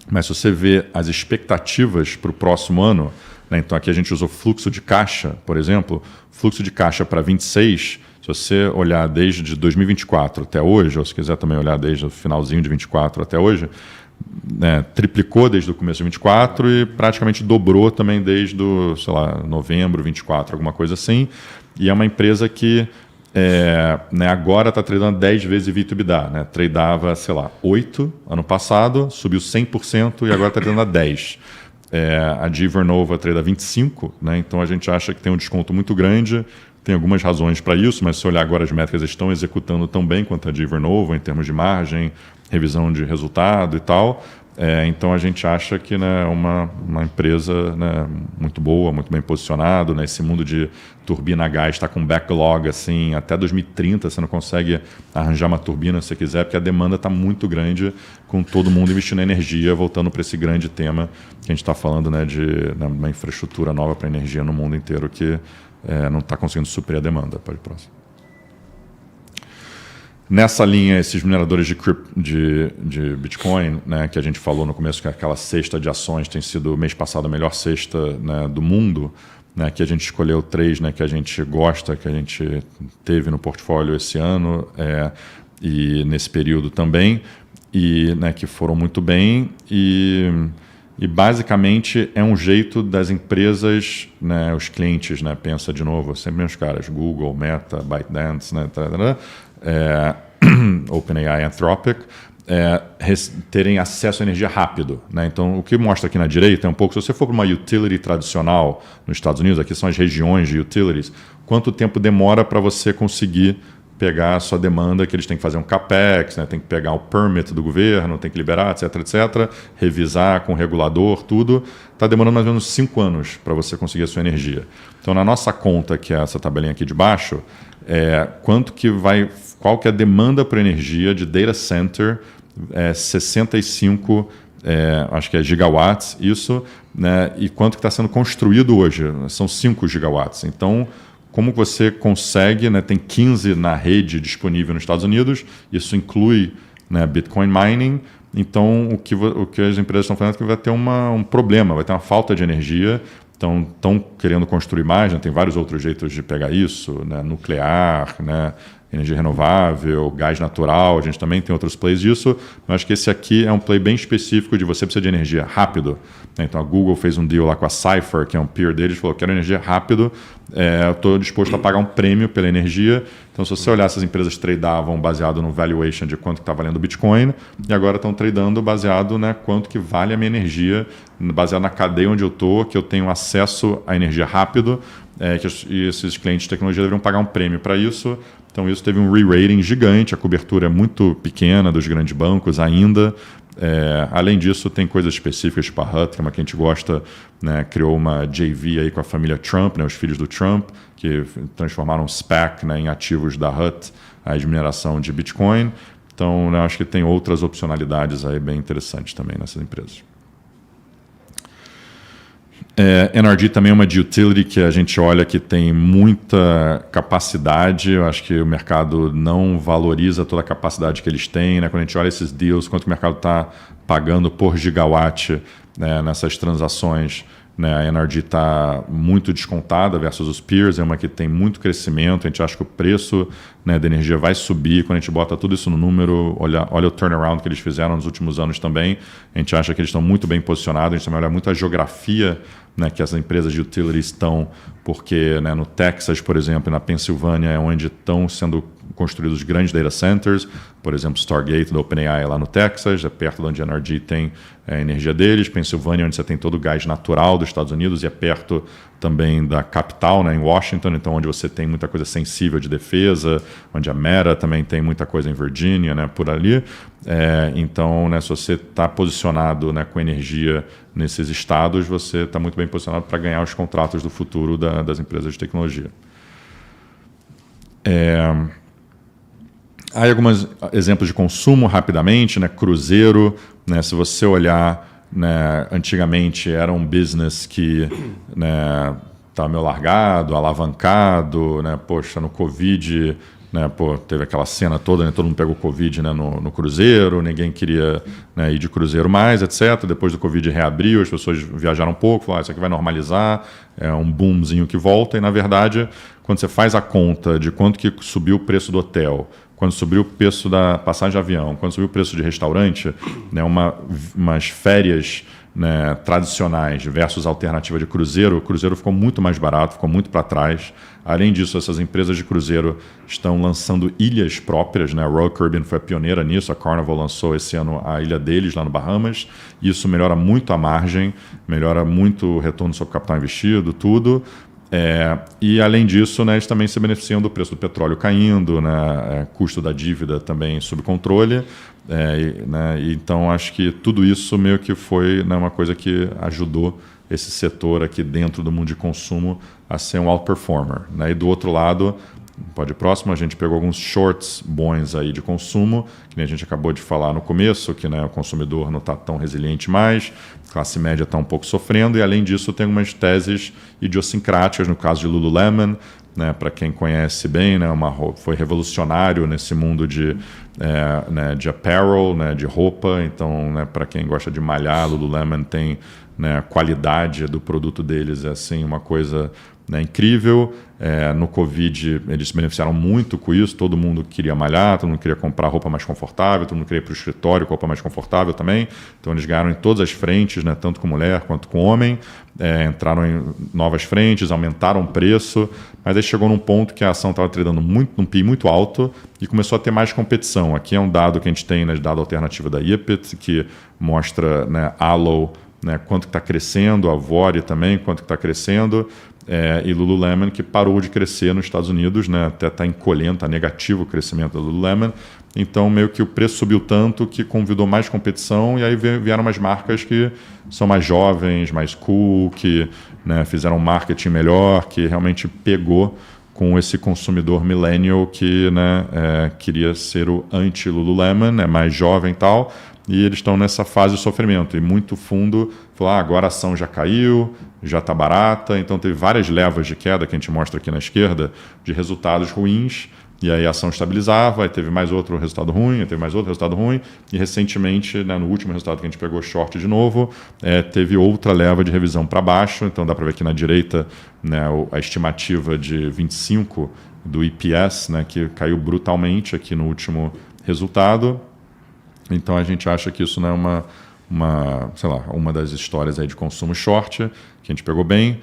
mas se você vê as expectativas para o próximo ano, né? Então aqui a gente usou fluxo de caixa, por exemplo, fluxo de caixa para 26, se você olhar desde 2024 até hoje, ou se quiser também olhar desde o finalzinho de 24 até hoje, né, triplicou desde o começo de 24 e praticamente dobrou também desde novembro 24, alguma coisa assim. E é uma empresa que né, agora está tradando 10 vezes EBITDA, né? Tradeava, 8 ano passado, subiu 100% e agora está tradando a 10. A GE Vernova trade a 25, né? Então a gente acha que tem um desconto muito grande, tem algumas razões para isso, mas se olhar agora as métricas estão executando tão bem quanto a GE Vernova em termos de margem, revisão de resultado e tal. Então a gente acha que, né, uma empresa, né, muito boa, muito bem posicionada, né, esse mundo de turbina a gás está com backlog assim, até 2030 você não consegue arranjar uma turbina se você quiser, porque a demanda está muito grande, com todo mundo investindo em energia, voltando para esse grande tema que a gente está falando, né, de uma infraestrutura nova para energia no mundo inteiro que não está conseguindo suprir a demanda. Pode ir próximo. Nessa linha, esses mineradores de Bitcoin, né, que a gente falou no começo, que aquela cesta de ações tem sido, mês passado, a melhor cesta, né, do mundo, né, que a gente escolheu 3, né, que a gente gosta, que a gente teve no portfólio esse ano e nesse período também, e, né, que foram muito bem. E basicamente é um jeito das empresas, né, os clientes, né, pensa de novo, sempre os caras, Google, Meta, ByteDance, né, OpenAI, Anthropic, terem acesso à energia rápido, né? Então, o que mostra aqui na direita é um pouco, se você for para uma utility tradicional nos Estados Unidos, aqui são as regiões de utilities, quanto tempo demora para você conseguir pegar a sua demanda, que eles têm que fazer um CAPEX, né? Tem que pegar o permit do governo, tem que liberar, etc, etc, revisar com o regulador, tudo. Está demorando mais ou menos 5 anos para você conseguir a sua energia. Então, na nossa conta, que é essa tabelinha aqui de baixo, qual que é a demanda por energia de data center, 65 acho que é gigawatts, isso, né? E quanto que está sendo construído hoje? São 5 gigawatts. Então, como você consegue, né, tem 15 na rede disponível nos Estados Unidos, isso inclui, né, Bitcoin mining. Então, o que as empresas estão falando é que vai ter um problema, vai ter uma falta de energia. Então, estão querendo construir mais, né? Tem vários outros jeitos de pegar isso, né? Nuclear, né? Energia renovável, gás natural, a gente também tem outros plays disso, mas acho que esse aqui é um play bem específico de você precisa de energia rápido. Então a Google fez um deal lá com a Cipher, que é um peer deles, falou, quero energia rápido, eu estou disposto a pagar um prêmio pela energia. Então se você olhar, essas empresas tradavam baseado no valuation de quanto está valendo o Bitcoin, e agora estão tradando baseado, né, quanto que vale a minha energia, baseado na cadeia onde eu estou, que eu tenho acesso à energia rápido, e esses clientes de tecnologia deveriam pagar um prêmio para isso. Então isso teve um re-rating gigante, a cobertura é muito pequena dos grandes bancos ainda. Além disso, tem coisas específicas, tipo a Hut, que é uma que a gente gosta, né, criou uma JV aí com a família Trump, né, os filhos do Trump, que transformaram um SPAC, né, em ativos da Hut, a mineração de Bitcoin. Então, né, acho que tem outras opcionalidades aí bem interessantes também nessas empresas. NRG também é uma de utility que a gente olha que tem muita capacidade. Eu acho que o mercado não valoriza toda a capacidade que eles têm, né? Quando a gente olha esses deals, quanto o mercado está pagando por gigawatt, né, nessas transações, né, a NRG está muito descontada versus os peers, é uma que tem muito crescimento. A gente acha que o preço, né, da energia vai subir. Quando a gente bota tudo isso no número, olha o turnaround que eles fizeram nos últimos anos também, a gente acha que eles estão muito bem posicionados. A gente também olha muito a geografia, né, que as empresas de utility estão, porque, né, no Texas, por exemplo, e na Pensilvânia é onde estão sendo construídos grandes data centers, por exemplo, Stargate da OpenAI lá no Texas, é perto de onde a NRG tem a energia deles. Pensilvânia, onde você tem todo o gás natural dos Estados Unidos, e é perto também da capital, né, em Washington, então onde você tem muita coisa sensível de defesa, onde a Meta também tem muita coisa em Virginia, né, por ali. Então, né, se você está posicionado, né, com energia nesses estados, você está muito bem posicionado para ganhar os contratos do futuro das empresas de tecnologia. Há alguns exemplos de consumo rapidamente, né? Cruzeiro, né? Se você olhar, né, antigamente era um business que, né, estava meio largado, alavancado, né? Poxa, no Covid, né, teve aquela cena toda, né, todo mundo pegou Covid, né, no cruzeiro, ninguém queria, né, ir de cruzeiro mais, etc. Depois do Covid reabriu, as pessoas viajaram um pouco, falaram, isso aqui vai normalizar, é um boomzinho que volta. E, na verdade, quando você faz a conta de quanto que subiu o preço do hotel, quando subiu o preço da passagem de avião, quando subiu o preço de restaurante, né, umas férias, né, tradicionais versus a alternativa de cruzeiro, o cruzeiro ficou muito mais barato, ficou muito para trás. Além disso, essas empresas de cruzeiro estão lançando ilhas próprias, né? A Royal Caribbean foi a pioneira nisso, a Carnival lançou esse ano a ilha deles lá no Bahamas. Isso melhora muito a margem, melhora muito o retorno sobre o capital investido, tudo. E além disso, né, eles também se beneficiam do preço do petróleo caindo, né, custo da dívida também sob controle, né, então acho que tudo isso meio que foi, né, uma coisa que ajudou esse setor aqui dentro do mundo de consumo a ser um outperformer, né. E do outro lado, pode ir próximo, a gente pegou alguns shorts bons aí de consumo, que nem a gente acabou de falar no começo, que, né, o consumidor não está tão resiliente mais, a classe média está um pouco sofrendo, e além disso tem algumas teses idiosincráticas, no caso de Lululemon, né, para quem conhece bem, né, foi revolucionário nesse mundo de apparel, né, de roupa. Então, né, para quem gosta de malhar, Lululemon tem, né, a qualidade do produto deles é assim, uma coisa, né, incrível. No Covid eles se beneficiaram muito com isso, todo mundo queria malhar, todo mundo queria comprar roupa mais confortável, todo mundo queria ir para o escritório com roupa mais confortável também. Então eles ganharam em todas as frentes, né, tanto com mulher quanto com homem, entraram em novas frentes, aumentaram o preço, mas aí chegou num ponto que a ação estava tradando num PI muito alto e começou a ter mais competição. Aqui é um dado que a gente tem, né, dado alternativo da IPIT, que mostra, né, Alo, né, quanto que está crescendo, a Vore também, quanto que está crescendo, e Lululemon, que parou de crescer nos Estados Unidos, né, até está encolhendo, está negativo o crescimento da Lululemon. Então, meio que o preço subiu tanto que convidou mais competição, e aí vieram umas marcas que são mais jovens, mais cool, que, né, fizeram um marketing melhor, que realmente pegou com esse consumidor millennial que, né, queria ser o anti-Lululemon, mais jovem e tal, e eles estão nessa fase de sofrimento. E muito fundo falou, agora a ação já caiu, já está barata. Então teve várias levas de queda, que a gente mostra aqui na esquerda, de resultados ruins, e aí a ação estabilizava, aí teve mais outro resultado ruim, aí teve mais outro resultado ruim, e recentemente, né, no último resultado que a gente pegou short de novo, teve outra leva de revisão para baixo. Então dá para ver aqui na direita, né, a estimativa de 25 do EPS, né, que caiu brutalmente aqui no último resultado. Então a gente acha que isso não é uma das histórias aí de consumo short, que a gente pegou bem.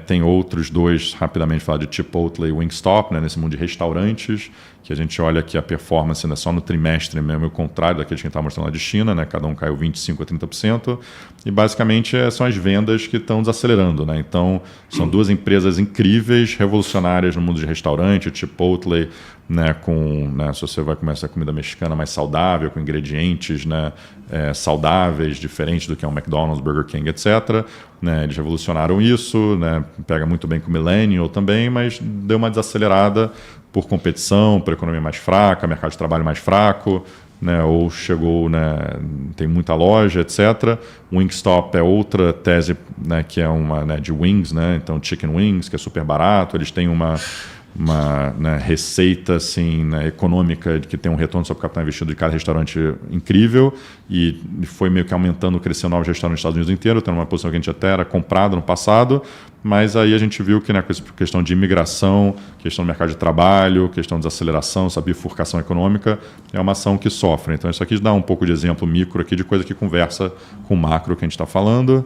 Tem outros dois, rapidamente falar de Chipotle e Wingstop, né, nesse mundo de restaurantes, que a gente olha que a performance, né, só no trimestre mesmo, é o contrário daquele que a gente está mostrando lá de China, né, cada um caiu 25% a 30%, e basicamente são as vendas que estão desacelerando, né. Então são duas empresas incríveis, revolucionárias no mundo de restaurante. O Chipotle, né, se você vai comer essa comida mexicana mais saudável, com ingredientes, né, saudáveis, diferentes do que é um McDonald's, Burger King, etc., né, eles revolucionaram isso, né, pega muito bem com o millennial também, mas deu uma desacelerada por competição, por economia mais fraca, mercado de trabalho mais fraco, né, ou chegou, né, tem muita loja, etc. Wingstop é outra tese, né, que é uma, né, de wings, né, então chicken wings, que é super barato, eles têm uma né, receita assim, né, econômica que tem um retorno sobre o capital investido de cada restaurante incrível, e foi meio que aumentando, crescendo novos restaurantes nos Estados Unidos inteiro, tendo uma posição que a gente até era comprado no passado, mas aí a gente viu que, né, com essa questão de imigração, questão do mercado de trabalho, questão de desaceleração, essa bifurcação econômica, é uma ação que sofre. Então isso aqui dá um pouco de exemplo micro aqui de coisa que conversa com o macro que a gente está falando.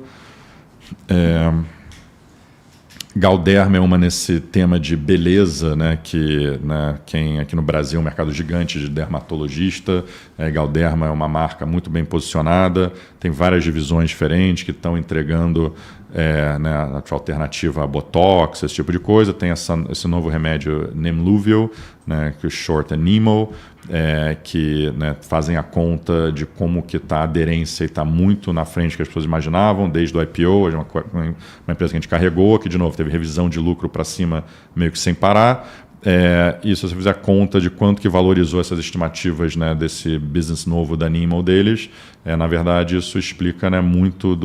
Galderma é uma nesse tema de beleza, né, que, né, quem aqui no Brasil é um mercado gigante de dermatologista, Galderma é uma marca muito bem posicionada, tem várias divisões diferentes que estão entregando né, a alternativa a Botox, esse tipo de coisa. Tem esse novo remédio Nemluvio, né, que o short é Nemo, que, né, fazem a conta de como que está a aderência e está muito na frente do que as pessoas imaginavam, desde o IPO, uma empresa que a gente carregou, que de novo teve revisão de lucro para cima meio que sem parar. E se você fizer a conta de quanto que valorizou essas estimativas, né, desse business novo da Nemo deles, na verdade isso explica, né, muito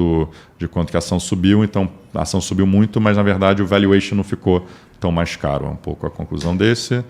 de quanto que a ação subiu. Então a ação subiu muito, mas na verdade o valuation não ficou tão mais caro. É um pouco a conclusão desse.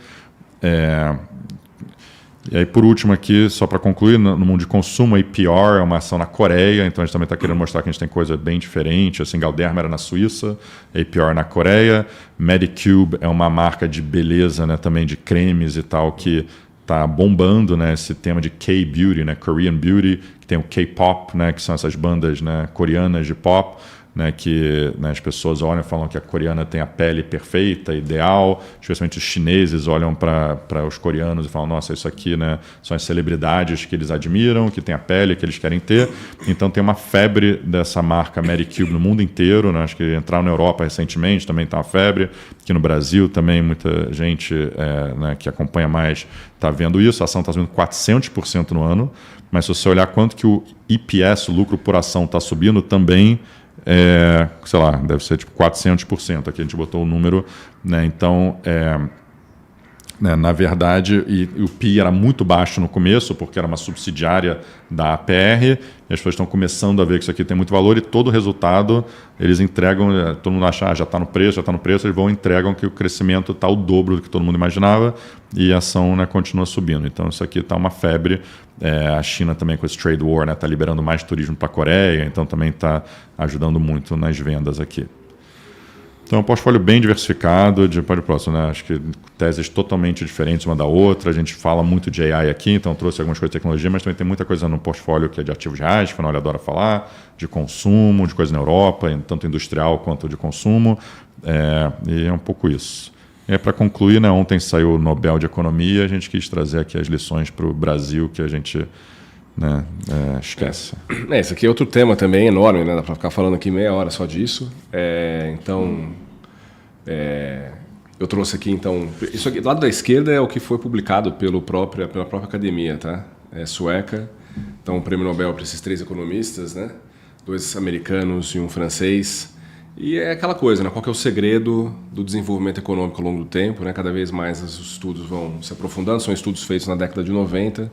E aí, por último aqui, só para concluir, no mundo de consumo, a APR é uma ação na Coreia, então a gente também está querendo mostrar que a gente tem coisa bem diferente. Assim, Galderma era na Suíça, APR na Coreia. Medicube é uma marca de beleza, né, também de cremes e tal, que está bombando, né, esse tema de K-Beauty, né, Korean Beauty, que tem o K-Pop, né, que são essas bandas, né, coreanas de pop, né, que, né, as pessoas olham e falam que a coreana tem a pele perfeita, ideal, especialmente os chineses olham para os coreanos e falam, nossa, isso aqui, né, são as celebridades que eles admiram, que tem a pele que eles querem ter. Então tem uma febre dessa marca Medicube no mundo inteiro, né, acho que entraram na Europa recentemente, também está uma febre, aqui no Brasil também muita gente né, que acompanha mais está vendo isso. A ação está subindo 400% no ano, mas se você olhar quanto que o EPS, o lucro por ação, está subindo também, sei lá, deve ser tipo 400%. Aqui a gente botou o número, né? Então, né, na verdade, e o PI era muito baixo no começo, porque era uma subsidiária da APR, e as pessoas estão começando a ver que isso aqui tem muito valor, e todo o resultado eles entregam, todo mundo acha, já está no preço, eles vão e entregam que o crescimento está o dobro do que todo mundo imaginava, e a ação, né, continua subindo. Então isso aqui está uma febre. A China também com esse trade war, né, está liberando mais turismo para a Coreia, então também está ajudando muito nas vendas aqui. Então, é um portfólio bem diversificado, para o próximo, né? Acho que teses totalmente diferentes uma da outra. A gente fala muito de AI aqui, então trouxe algumas coisas de tecnologia, mas também tem muita coisa no portfólio que é de ativos reais, que o Fernando adora falar, de consumo, de coisa na Europa, tanto industrial quanto de consumo. E é um pouco isso. E para concluir, né, ontem saiu o Nobel de Economia, a gente quis trazer aqui as lições para o Brasil que a gente, né, esquece. Esse aqui é outro tema também enorme, né? Dá para ficar falando aqui meia hora só disso. Eu trouxe aqui, então, isso aqui do lado da esquerda é o que foi publicado pela própria academia, tá? Sueca. Então, o prêmio Nobel para esses 3 economistas, né? 2 americanos e um francês. E é aquela coisa, né? Qual que é o segredo do desenvolvimento econômico ao longo do tempo, né? Cada vez mais os estudos vão se aprofundando, são estudos feitos na década de 90,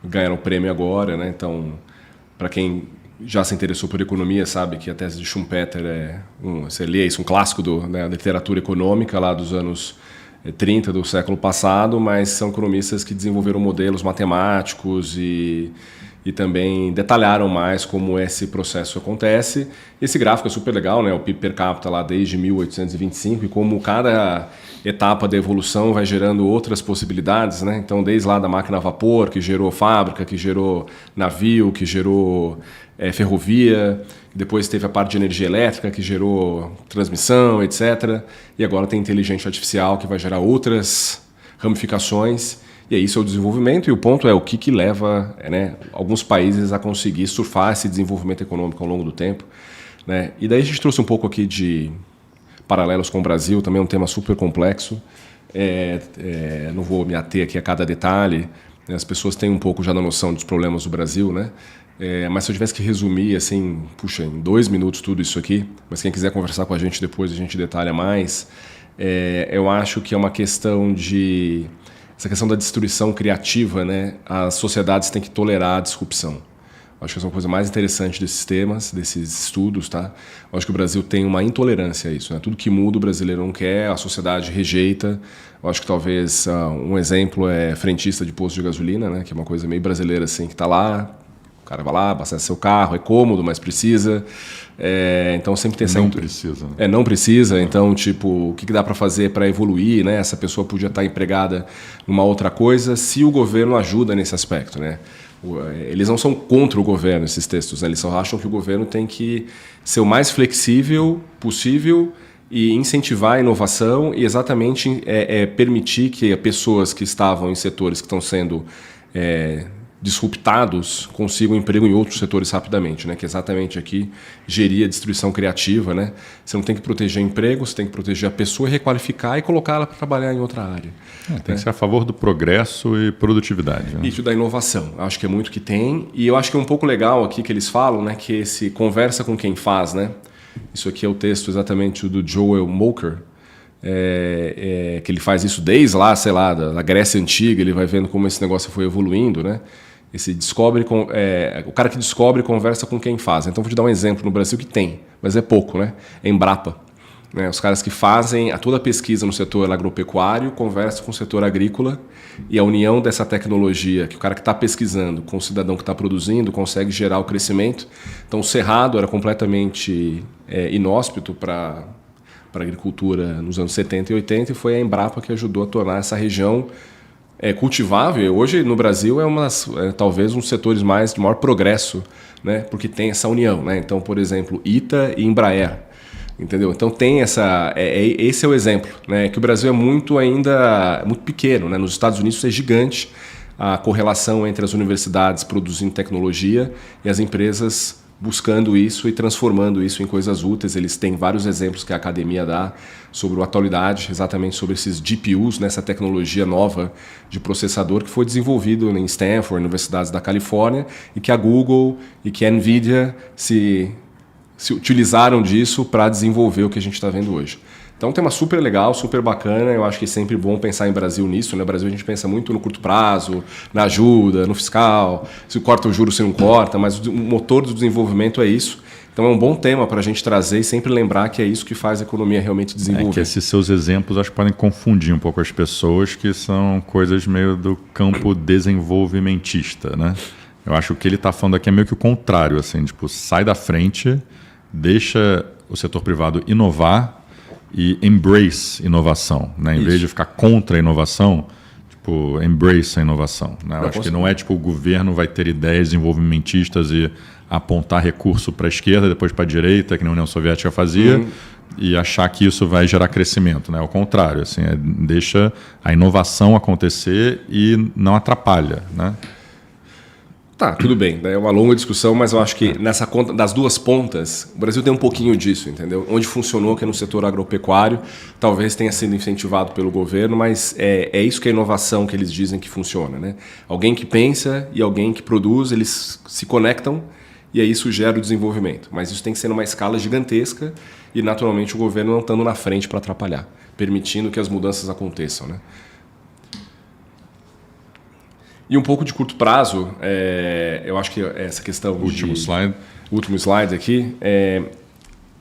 ganharam o prêmio agora, né? Então, para quem já se interessou por economia sabe que a tese de Schumpeter você lê isso, um clássico da literatura econômica lá dos anos 30 do século passado, mas são economistas que desenvolveram modelos matemáticos e também detalharam mais como esse processo acontece. Esse gráfico é super legal, né? O PIB per capita lá desde 1825 e como cada etapa da evolução vai gerando outras possibilidades, né? Então, desde lá da máquina a vapor, que gerou fábrica, que gerou navio, que gerou ferrovia, depois teve a parte de energia elétrica, que gerou transmissão, etc. E agora tem inteligência artificial, que vai gerar outras ramificações. E aí isso é o desenvolvimento, e o ponto é o que leva, né, alguns países a conseguir surfar esse desenvolvimento econômico ao longo do tempo, né? E daí a gente trouxe um pouco aqui de paralelos com o Brasil, também é um tema super complexo. Não vou me ater aqui a cada detalhe, né? As pessoas têm um pouco já da noção dos problemas do Brasil, né? Mas se eu tivesse que resumir assim, em 2 minutos tudo isso aqui, mas quem quiser conversar com a gente depois a gente detalha mais, eu acho que é uma questão de essa questão da destruição criativa, né? As sociedades têm que tolerar a disrupção. Acho que essa é uma coisa mais interessante desses temas, desses estudos, tá? Acho que o Brasil tem uma intolerância a isso, né? Tudo que muda o brasileiro não quer, a sociedade rejeita. Acho que talvez um exemplo é frentista de posto de gasolina, né? Que é uma coisa meio brasileira assim, que está lá, o cara vai lá, abastece seu carro, é cômodo, mas precisa. Então sempre tem essa... Não precisa. Né? Não precisa. Então, tipo, o que dá para fazer para evoluir, né? Essa pessoa podia estar empregada numa outra coisa se o governo ajuda nesse aspecto, né? Eles não são contra o governo, esses textos, né? Eles só acham que o governo tem que ser o mais flexível possível e incentivar a inovação e exatamente permitir que pessoas que estavam em setores que estão sendo disruptados consigam emprego em outros setores rapidamente, né? Que exatamente aqui gerir a destruição criativa, né? Você não tem que proteger emprego, você tem que proteger a pessoa, requalificar e colocar ela para trabalhar em outra área. Tem que ser a favor do progresso e produtividade. Né? Isso da inovação. Acho que é muito que tem. E eu acho que é um pouco legal aqui que eles falam, né? Que esse conversa com quem faz, né? Isso aqui é o texto exatamente do Joel Mokyr, que ele faz isso desde lá, sei lá, da Grécia Antiga, ele vai vendo como esse negócio foi evoluindo, né? O cara que descobre conversa com quem faz. Então vou te dar um exemplo no Brasil que tem, mas é pouco, né? É Embrapa. Né? Os caras que fazem toda a pesquisa no setor agropecuário conversam com o setor agrícola e a união dessa tecnologia, que o cara que está pesquisando com o cidadão que está produzindo consegue gerar o crescimento. Então o Cerrado era completamente inóspito para a agricultura nos anos 70 e 80 e foi a Embrapa que ajudou a tornar essa região cultivável. Hoje no Brasil talvez um dos setores de maior progresso, né? Porque tem essa união. Né? Então, por exemplo, ITA e Embraer. Entendeu? Então tem esse é o exemplo, né? Que o Brasil é muito pequeno, né? Nos Estados Unidos é gigante a correlação entre as universidades produzindo tecnologia e as empresas buscando isso e transformando isso em coisas úteis. Eles têm vários exemplos que a academia dá sobre a atualidade, exatamente sobre esses GPUs, nessa tecnologia nova de processador que foi desenvolvido em Stanford, universidades da Califórnia, e que a Google e que a NVIDIA se utilizaram disso para desenvolver o que a gente está vendo hoje. Então, um tema super legal, super bacana. Eu acho que é sempre bom pensar em Brasil nisso. No Brasil a gente pensa muito no curto prazo, na ajuda, no fiscal, se corta o juro, se não corta, mas o motor do desenvolvimento é isso. Então é um bom tema para a gente trazer e sempre lembrar que é isso que faz a economia realmente desenvolver. Que esses seus exemplos acho que podem confundir um pouco as pessoas, que são coisas meio do campo desenvolvimentista, né? Eu acho que o que ele está falando aqui é meio que o contrário, assim, tipo, sai da frente, deixa o setor privado inovar e embrace inovação, né? Em vez de ficar contra a inovação, tipo, embrace a inovação. Né? Eu acho que não é tipo o governo vai ter ideias desenvolvimentistas e apontar recurso para a esquerda, depois para a direita, que nem a União Soviética fazia, e achar que isso vai gerar crescimento. Né? Ao contrário, assim, deixa a inovação acontecer e não atrapalha, né? Tá, tudo bem, é uma longa discussão, mas eu acho que nessa conta das duas pontas, o Brasil tem um pouquinho disso, entendeu? Onde funcionou, que é no setor agropecuário, talvez tenha sido incentivado pelo governo, mas é isso que é inovação que eles dizem que funciona, né? Alguém que pensa e alguém que produz, eles se conectam e aí isso gera o desenvolvimento. Mas isso tem que ser numa escala gigantesca e, naturalmente, o governo não estando na frente para atrapalhar, permitindo que as mudanças aconteçam, né? E um pouco de curto prazo, eu acho que essa questão... Último slide aqui.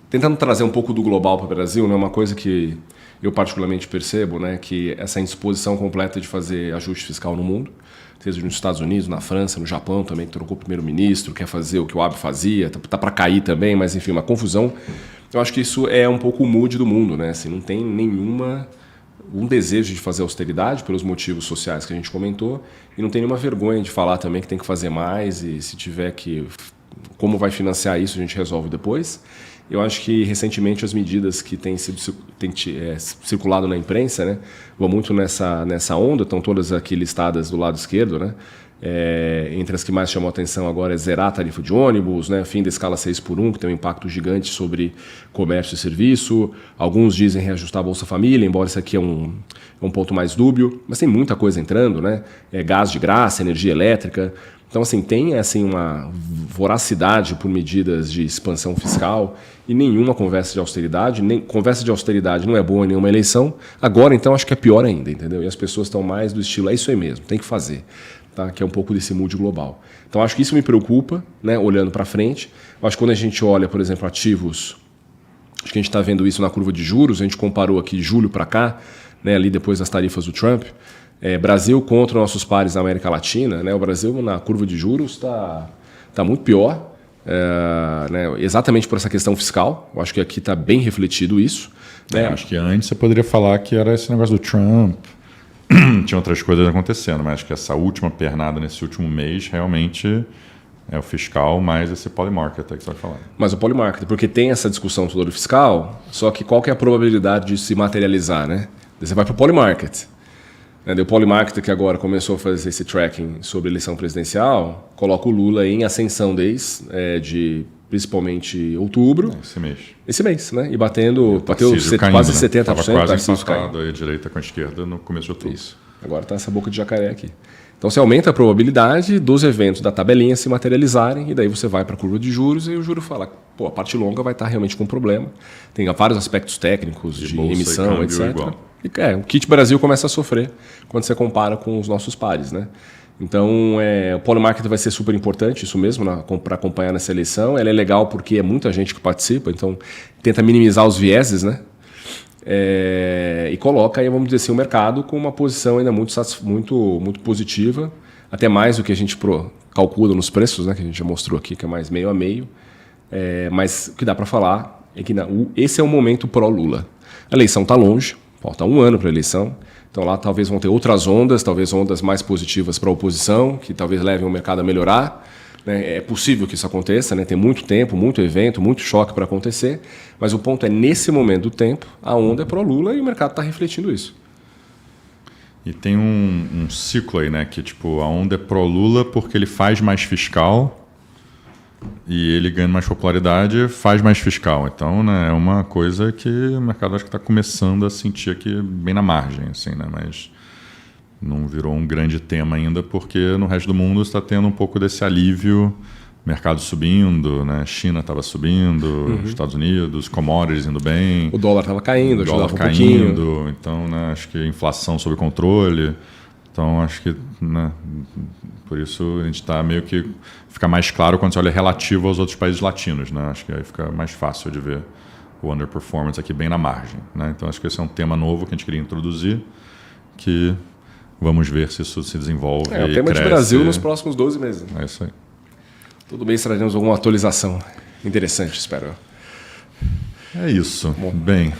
Tentando trazer um pouco do global para o Brasil, né, uma coisa que eu particularmente percebo, né, que essa indisposição completa de fazer ajuste fiscal no mundo, seja nos Estados Unidos, na França, no Japão também, que trocou o primeiro-ministro, quer fazer o que o Abe fazia, tá para cair também, mas enfim, uma confusão. Eu acho que isso é um pouco o mood do mundo, né? Assim, não tem um desejo de fazer austeridade pelos motivos sociais que a gente comentou e não tem nenhuma vergonha de falar também que tem que fazer mais e se tiver que... Como vai financiar isso, a gente resolve depois. Eu acho que recentemente as medidas que têm circulado na imprensa, né, vão muito nessa onda, estão todas aqui listadas do lado esquerdo, né? Entre as que mais chamam a atenção agora é zerar a tarifa de ônibus, né, fim da escala 6x1, que tem um impacto gigante sobre comércio e serviço. Alguns dizem reajustar a Bolsa Família, embora isso aqui é um ponto mais dúbio, mas tem muita coisa entrando, né? Gás de graça, energia elétrica. Então, assim, tem assim, uma voracidade por medidas de expansão fiscal e nenhuma conversa de austeridade. Conversa de austeridade não é boa em nenhuma eleição. Agora, então, acho que é pior ainda, entendeu? E as pessoas estão mais do estilo, é isso aí mesmo, tem que fazer. Tá? Que é um pouco desse mood global. Então, acho que isso me preocupa, né, olhando para frente. Acho que quando a gente olha, por exemplo, ativos, acho que a gente está vendo isso na curva de juros, a gente comparou aqui de julho para cá, né, ali depois das tarifas do Trump, Brasil contra nossos pares na América Latina, né, o Brasil na curva de juros está muito pior, né, exatamente por essa questão fiscal. Eu acho que aqui está bem refletido isso. Né? Acho que antes você poderia falar que era esse negócio do Trump, tinha outras coisas acontecendo, mas acho que essa última pernada nesse último mês realmente é o fiscal mais esse polymarket que você vai falar. Mas o polymarket, porque tem essa discussão toda do fiscal, só que qual que é a probabilidade de se materializar, né? Você vai para o polymarket. O polymarket que agora começou a fazer esse tracking sobre eleição presidencial, coloca o Lula em ascensão desde principalmente outubro. Esse mês, né? E bateu quase 70%. Estava quase empatado a direita com a esquerda no começo de outubro. Isso. Agora está essa boca de jacaré aqui. Então você aumenta a probabilidade dos eventos da tabelinha se materializarem e daí você vai para a curva de juros e o juro fala, pô, a parte longa vai estar realmente com problema. Tem vários aspectos técnicos de emissão, etc. E, o kit Brasil começa a sofrer quando você compara com os nossos pares, né? Então, o polymarket vai ser super importante, isso mesmo, para acompanhar nessa eleição. Ela é legal porque é muita gente que participa, então tenta minimizar os vieses, né? E coloca aí, vamos dizer assim, o mercado com uma posição ainda muito positiva, até mais do que a gente calcula nos preços, né? Que a gente já mostrou aqui, que é mais meio a meio. Mas o que dá para falar é que esse é um momento pró-Lula. A eleição está longe, falta 1 ano para a eleição. Então lá talvez vão ter outras ondas, talvez ondas mais positivas para a oposição, que talvez levem o mercado a melhorar. Né? É possível que isso aconteça, né? Tem muito tempo, muito evento, muito choque para acontecer, mas o ponto é, nesse momento do tempo, a onda é pró-Lula e o mercado está refletindo isso. E tem um ciclo aí, né? Que tipo, a onda é pró-Lula porque ele faz mais fiscal e ele ganha mais popularidade, faz mais fiscal. Então, né, é uma coisa que o mercado acho que está começando a sentir aqui bem na margem, assim, né? Mas não virou um grande tema ainda, porque no resto do mundo está tendo um pouco desse alívio, mercado subindo, né? China estava subindo, Estados Unidos, commodities indo bem. O dólar estava caindo, ajudava um pouquinho. Então, né, acho que a inflação sob controle. Então, acho que, né, por isso a gente está meio que... Fica mais claro quando você olha relativo aos outros países latinos, né? Acho que aí fica mais fácil de ver o underperformance aqui bem na margem, né? Então, acho que esse é um tema novo que a gente queria introduzir, que vamos ver se isso se desenvolve e o tema cresce. De Brasil nos próximos 12 meses. É isso aí. Tudo bem, traremos alguma atualização interessante, espero. É isso. Bem,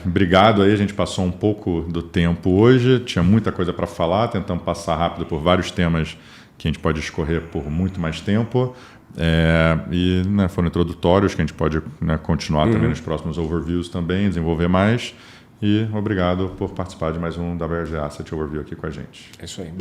obrigado aí. A gente passou um pouco do tempo hoje. Tinha muita coisa para falar. Tentamos passar rápido por vários temas que a gente pode escorrer por muito mais tempo. E né, foram introdutórios que a gente pode, né, continuar também nos próximos overviews também, desenvolver mais. E obrigado por participar de mais um WRG Asset Overview aqui com a gente. É isso aí.